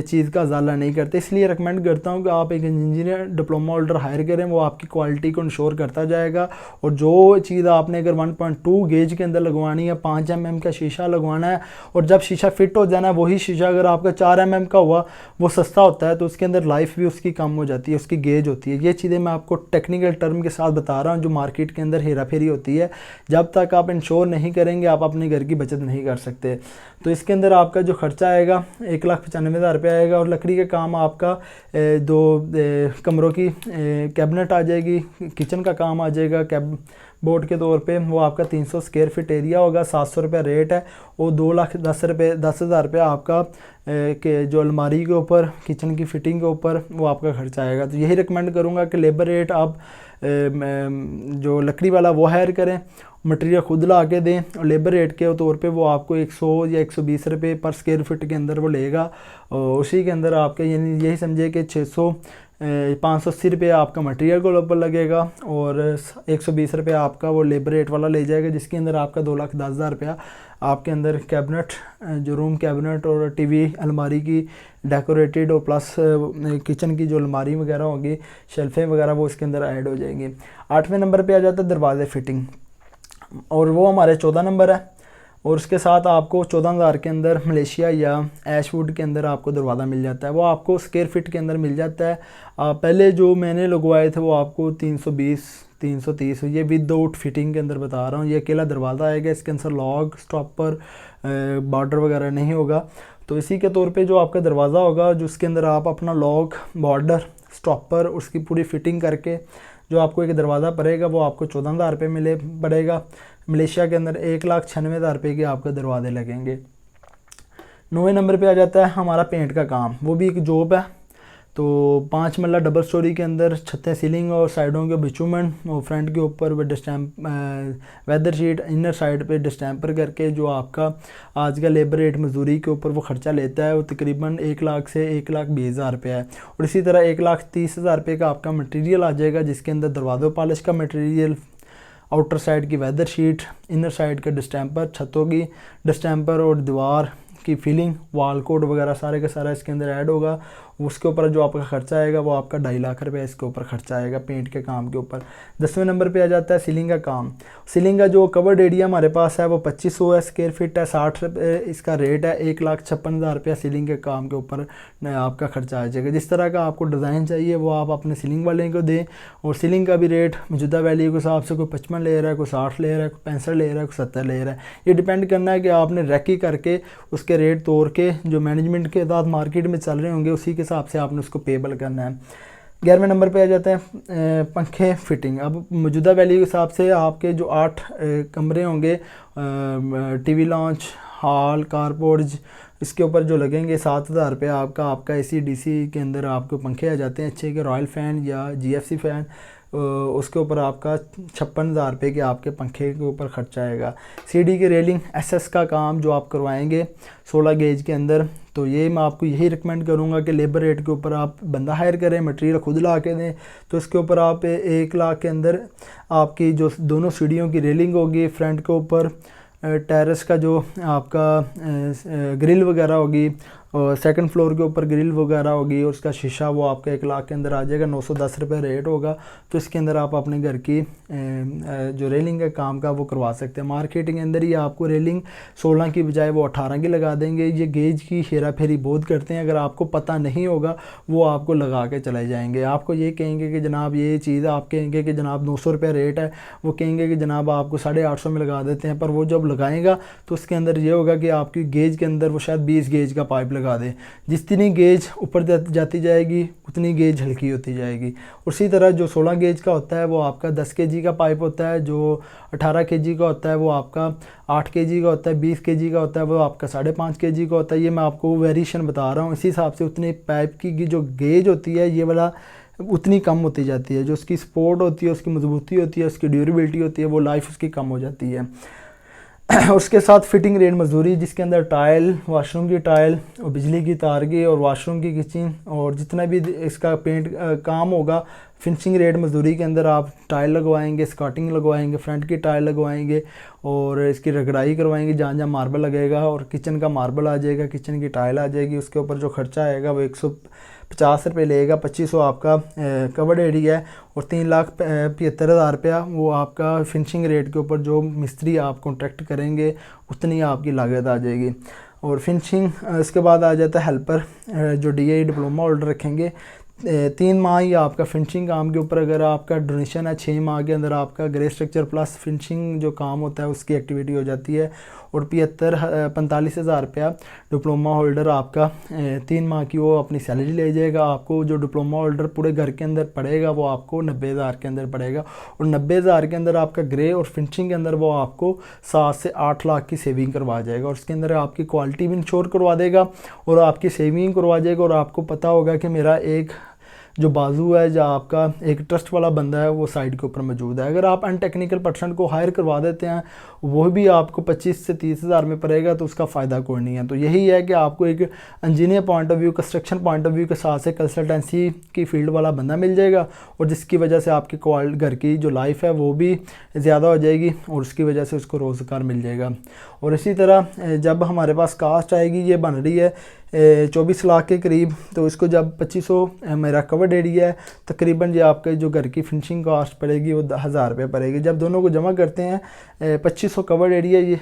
चीज़ का ज़ाला नहीं करते। इसलिए रिकमेंड करता हूँ कि आप एक इंजीनियर डिप्लोमा होल्डर हायर करें, वो आपकी क्वालिटी को इंश्योर करता जाएगा। और जो चीज़ आपने अगर 1.2 गेज के अंदर लगवानी है, 5 mm का शीशा लगवाना है, और जब शीशा फिट हो जाना है वही शीशा अगर आपका 4 mm का हुआ वो सस्ता होता है, तो उसके अंदर लाइफ भी उसकी कम हो जाती है, उसकी गेज होती है। ये चीज़ें मैं आपको टेक्निकल टर्म के साथ बता रहा हूँ जो मार्केट के अंदर हेरा फेरी होती है। जब तक आप इंश्योर नहीं करेंगे आप अपने घर की बचत नहीं कर सकते। तो इसके अंदर आपका जो खर्चा आएगा 1,95,000 रुपये आएगा। और लकड़ी का काम आपका 2 कमरों की कैबिनेट आ जाएगी, किचन का काम आ जाएगा बोर्ड के तौर पे, वो आपका 300 स्क्वायर फीट एरिया होगा, 700 रुपये रेट है। और 2,10,000 रुपये आपका के जो अलमारी के ऊपर, किचन की फिटिंग के ऊपर वो आपका खर्चा आएगा। तो यही रिकमेंड करूँगा कि लेबर रेट आप जो लकड़ी वाला वो हायर करें, मटेरियल खुद ला के दें, और लेबर रेट के तौर पे वो आपको 100 या 120 रुपये पर स्क्वायर फीट के अंदर वो लेगा। और उसी के अंदर आपके यानी यही समझे कि 580 रुपये आपका मटेरियल के ऊपर लगेगा और 120 रुपये आपका वो लेबर रेट वाला ले जाएगा, जिसके अंदर आपका 2,10,000 रुपया आपके अंदर कैबिनेट, जो रूम कैबिनेट और टीवी अलमारी की डेकोरेटेड और प्लस किचन की जो अलमारी वगैरह होगी, शेल्फें वगैरह, वो इसके अंदर ऐड हो जाएंगी। 8वें नंबर पे आ जाता है दरवाजे फिटिंग, और वो हमारे 14 नंबर है। और उसके साथ आपको 14,000 के अंदर मलेशिया या ऐशवुड के अंदर आपको दरवाज़ा मिल जाता है, वो आपको स्क्वायर फिट के अंदर मिल जाता है। पहले जो मैंने लगवाए थे वो आपको 320 330, ये विदाउट फिटिंग के अंदर बता रहा हूँ। ये अकेला दरवाज़ा आएगा, इसके अंदर लॉग स्टॉपर बॉर्डर वगैरह नहीं होगा। तो इसी के तौर पे जो आपका दरवाज़ा होगा, जो उसके अंदर आप अपना लॉग, बॉर्डर, स्टॉपर, उसकी पूरी फिटिंग करके जो आपको एक दरवाज़ा पड़ेगा वो आपको 14,000 रुपये पड़ेगा। मलेशिया के अंदर 1,96,000 रुपये के आपके दरवाजे लगेंगे। 9वें नंबर पे आ जाता है हमारा पेंट का काम, वो भी एक जॉब है। तो 5 मरला डबल स्टोरी के अंदर छतें, सीलिंग और साइडों के बिचूमन और फ्रंट के ऊपर वेदर शीट, इनर साइड पे डिस्टैम्पर करके जो आपका आज का लेबर रेट मजदूरी के ऊपर वो खर्चा लेता है, वो तकरीबन 1 लाख से 1,20,000 रुपये है। और इसी तरह 1,30,000 रुपये का आपका मटेरियल आ जाएगा, जिसके अंदर दरवाज़ों पॉलिश का मटेरियल, आउटर साइड की वेदर शीट, इनर साइड का डिस्टैम्पर, छतों की डिस्टैम्पर और दीवार की फिलिंग, वाल कोड वगैरह सारे का सारा इसके अंदर ऐड होगा। उसके ऊपर जो आपका खर्चा आएगा वो आपका 2.5 लाख रुपये इसके ऊपर खर्चा आएगा पेंट के काम के ऊपर। 10वें नंबर पे आ जाता है सीलिंग का काम। सीलिंग का जो कवर्ड एरिया हमारे पास है वो 2500 है, स्क्वायर फीट है, 60 रुपये इसका रेट है। 1,56,000 रुपया सीलिंग के काम के ऊपर आपका खर्चा आ जाएगा। जिस तरह का आपको डिज़ाइन चाहिए वो आप अपने सीलिंग वाले को दें। और सीलिंग का भी रेट मौजूदा वैल्यू के हिसाब से कोई 55 ले रहा है, कोई 60 ले रहा है, कोई 65 ले रहा है, कोई 70 ले रहा है। ये डिपेंड करना है कि आपने रैकी करके उसके रेट तोड़ के जो मैनेजमेंट के साथ मार्केट में चल रहे होंगे उसी के हिसाब से आपने उसको पेबल करना है। 11वें नंबर पे आ जाते हैं पंखे फिटिंग। अब मौजूदा वैल्यू के हिसाब से आपके जो 8 कमरे होंगे, टीवी लॉन्च, हॉल, कारपोर्ट, इसके ऊपर जो लगेंगे 7,000 रुपये आपका AC DC के अंदर आपको पंखे आ जाते हैं अच्छे के, रॉयल फ़ैन या GFC फ़ैन, उसके ऊपर आपका 56,000 रुपये के आपके पंखे के ऊपर खर्चा आएगा। CD की रेलिंग SS का काम जो आप करवाएंगे 16 गेज के अंदर, तो ये मैं आपको यही रिकमेंड करूँगा कि लेबर रेट के ऊपर आप बंदा हायर करें, मटेरियल खुद ला के दें। तो इसके ऊपर आप 1 लाख के अंदर आपकी जो दोनों सीढ़ियों की रेलिंग होगी, फ्रंट के ऊपर टेरेस का जो आपका ग्रिल वगैरह होगी, और सेकंड फ्लोर के ऊपर ग्रिल वगैरह होगी, और उसका शीशा वो आपका 1 लाख के अंदर आ जाएगा। 910 रुपये रेट होगा। तो इसके अंदर आप अपने घर की जो रेलिंग का काम का वो करवा सकते हैं। मार्केटिंग के अंदर ही आपको रेलिंग 16 की बजाय वो 18 की लगा देंगे। ये गेज की हेरा फेरी बहुत करते हैं, अगर आपको पता नहीं होगा वो आपको लगा के चले जाएंगे। आपको ये कहेंगे कि जनाब ये चीज़, आप कहेंगे कि जनाब 900 रुपये रेट है, वो कहेंगे कि जनाब आपको 850 में लगा देते हैं। पर वो जब लगाएगा तो उसके अंदर ये होगा कि आपकी गेज के अंदर वो शायद 20 गेज का पाइप लगा दे। जितनी गेज ऊपर जाती जाएगी उतनी गेज हल्की होती जाएगी। उसी तरह जो 16 गेज का होता है वो आपका 10 kg का पाइप होता है, जो 18 kg का होता है वो आपका 8 kg का होता है, 20 kg का होता है वो आपका 5.5 kg का होता है। ये मैं आपको वेरिएशन बता रहा हूँ। इसी हिसाब से उतने पाइप की जो गेज होती है ये वाला उतनी कम होती जाती है। जो उसकी सपोर्ट होती है, उसकी मजबूती होती है, उसकी ड्यूरेबिलिटी होती है, वो लाइफ उसकी कम हो जाती है। उसके साथ फिटिंग रेट मजदूरी, जिसके अंदर टाइल, वॉशरूम की टाइल और बिजली की तार की और वॉशरूम की किचन और जितना भी इसका पेंट काम होगा, फिनिशिंग रेट मजदूरी के अंदर आप टाइल लगवाएंगे, स्कॉटिंग लगवाएंगे, फ्रंट की टाइल लगवाएंगे और इसकी रगड़ाई करवाएंगे जहाँ जहाँ मार्बल लगेगा, और किचन का मार्बल आ जाएगा, किचन की टाइल आ जाएगी। उसके ऊपर जो खर्चा आएगा वो 150 रुपये लेगा। 2500 आपका कवर्ड एरिया है और 3,75,000 रुपया वो आपका फिनिशिंग रेट के ऊपर जो मिस्त्री आप कॉन्ट्रैक्ट करेंगे उतनी आपकी लागत आ जाएगी। और फिनिशिंग इसके बाद आ जाता है हेल्पर, जो DI डिप्लोमा होल्डर रखेंगे। 3 माह ही आपका फिनिशिंग काम के ऊपर, अगर आपका डोनेशन है 6 माह के अंदर आपका ग्रे स्ट्रक्चर प्लस फिनिशिंग जो काम होता है उसकी एक्टिविटी हो जाती है। और 45,000 रुपया डिप्लोमा होल्डर आपका 3 माह की वो अपनी सैलरी ले जाएगा। आपको जो डिप्लोमा होल्डर पूरे घर के अंदर पड़ेगा वो आपको 90,000 के अंदर पड़ेगा, और 90,000 के अंदर आपका ग्रे और फिनिशिंग के अंदर वो आपको 7 से 8 लाख की सेविंग करवा जाएगा। और उसके अंदर आपकी क्वालिटी भी इंश्योर करवा देगा और आपकी सेविंग करवा जाएगा। और आपको पता होगा कि मेरा एक जो बाजू है, जो आपका एक ट्रस्ट वाला बंदा है वो साइड के ऊपर मौजूद है। अगर आप अनटेक्निकल पर्सन को हायर करवा देते हैं वो भी आपको 25 से 30,000 में पड़ेगा, तो उसका फ़ायदा कोई नहीं है। तो यही है कि आपको एक engineer point of view, construction point of view के साथ से कंसल्टेंसी की फील्ड वाला बंदा मिल जाएगा, और जिसकी वजह से आपकी घर की जो लाइफ है वो भी ज़्यादा हो जाएगी और उसकी वजह से उसको रोज़गार मिल जाएगा। और इसी तरह जब हमारे पास कास्ट आएगी, ये बन रही है 24 लाख के करीब, तो इसको जब 2500 मेरा कवर्ड एरिया है, तकरीबन ये आपके जो घर की फिनिशिंग कास्ट पड़ेगी वो 1000 रुपये पड़ेगी। जब दोनों को जमा करते हैं 2500 कवर्ड एरिया ये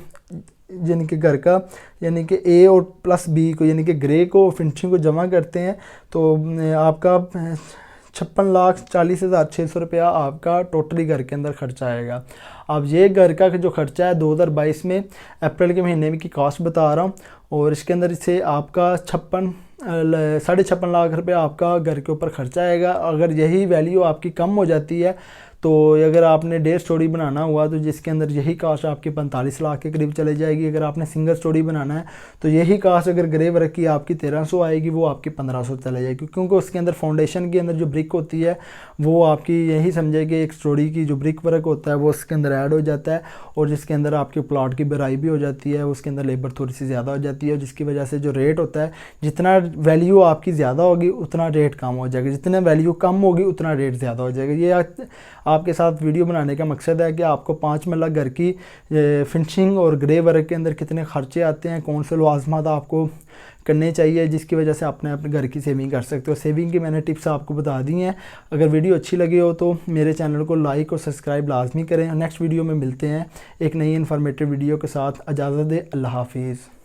यानी कि घर का, यानी कि ए और प्लस बी को, यानी कि ग्रे को फिनिशिंग को जमा करते हैं तो आपका 56,40,600 रुपया आपका टोटली घर के अंदर खर्चा आएगा। अब ये घर का जो खर्चा है 2022 में अप्रैल के महीने में की कास्ट बता रहा हूँ, और इसके अंदर से आपका 56.5 लाख रुपया आपका घर के ऊपर खर्चा आएगा। अगर यही वैल्यू आपकी कम हो जाती है तो अगर आपने 1.5 स्टोरी बनाना हुआ तो जिसके अंदर यही कास्ट आपकी 45 लाख के करीब चले जाएगी। अगर आपने सिंगल स्टोरी बनाना है तो यही कास्ट अगर ग्रे वर्क की आपकी 1300 आएगी, वो आपकी 1500 चले जाएगी, क्योंकि उसके अंदर फाउंडेशन के अंदर जो ब्रिक होती है वो आपकी यही समझे कि एक स्टोरी की जो ब्रिक वर्क होता है वो उसके अंदर ऐड हो जाता है, और जिसके अंदर आपके प्लॉट की बराई भी हो जाती है, उसके अंदर लेबर थोड़ी सी ज़्यादा हो जाती है, जिसकी वजह से जो रेट होता है, जितना वैल्यू आपकी ज़्यादा होगी उतना रेट कम हो जाएगा, जितना वैल्यू कम होगी उतना रेट ज़्यादा हो जाएगा। ये आपके साथ वीडियो बनाने का मकसद है कि आपको 5 मरला घर की फिनिशिंग और ग्रे वर्क के अंदर कितने खर्चे आते हैं, कौन से लवाजमात आपको करने चाहिए, जिसकी वजह से अपने घर की सेविंग कर सकते हो। सेविंग की मैंने टिप्स आपको बता दी हैं। अगर वीडियो अच्छी लगी हो तो मेरे चैनल को लाइक और सब्सक्राइब लाजमी करें। नेक्स्ट वीडियो में मिलते हैं एक नई इन्फॉर्मेटिव वीडियो के साथ। इजाज़त दें, अल्लाह हाफिज़।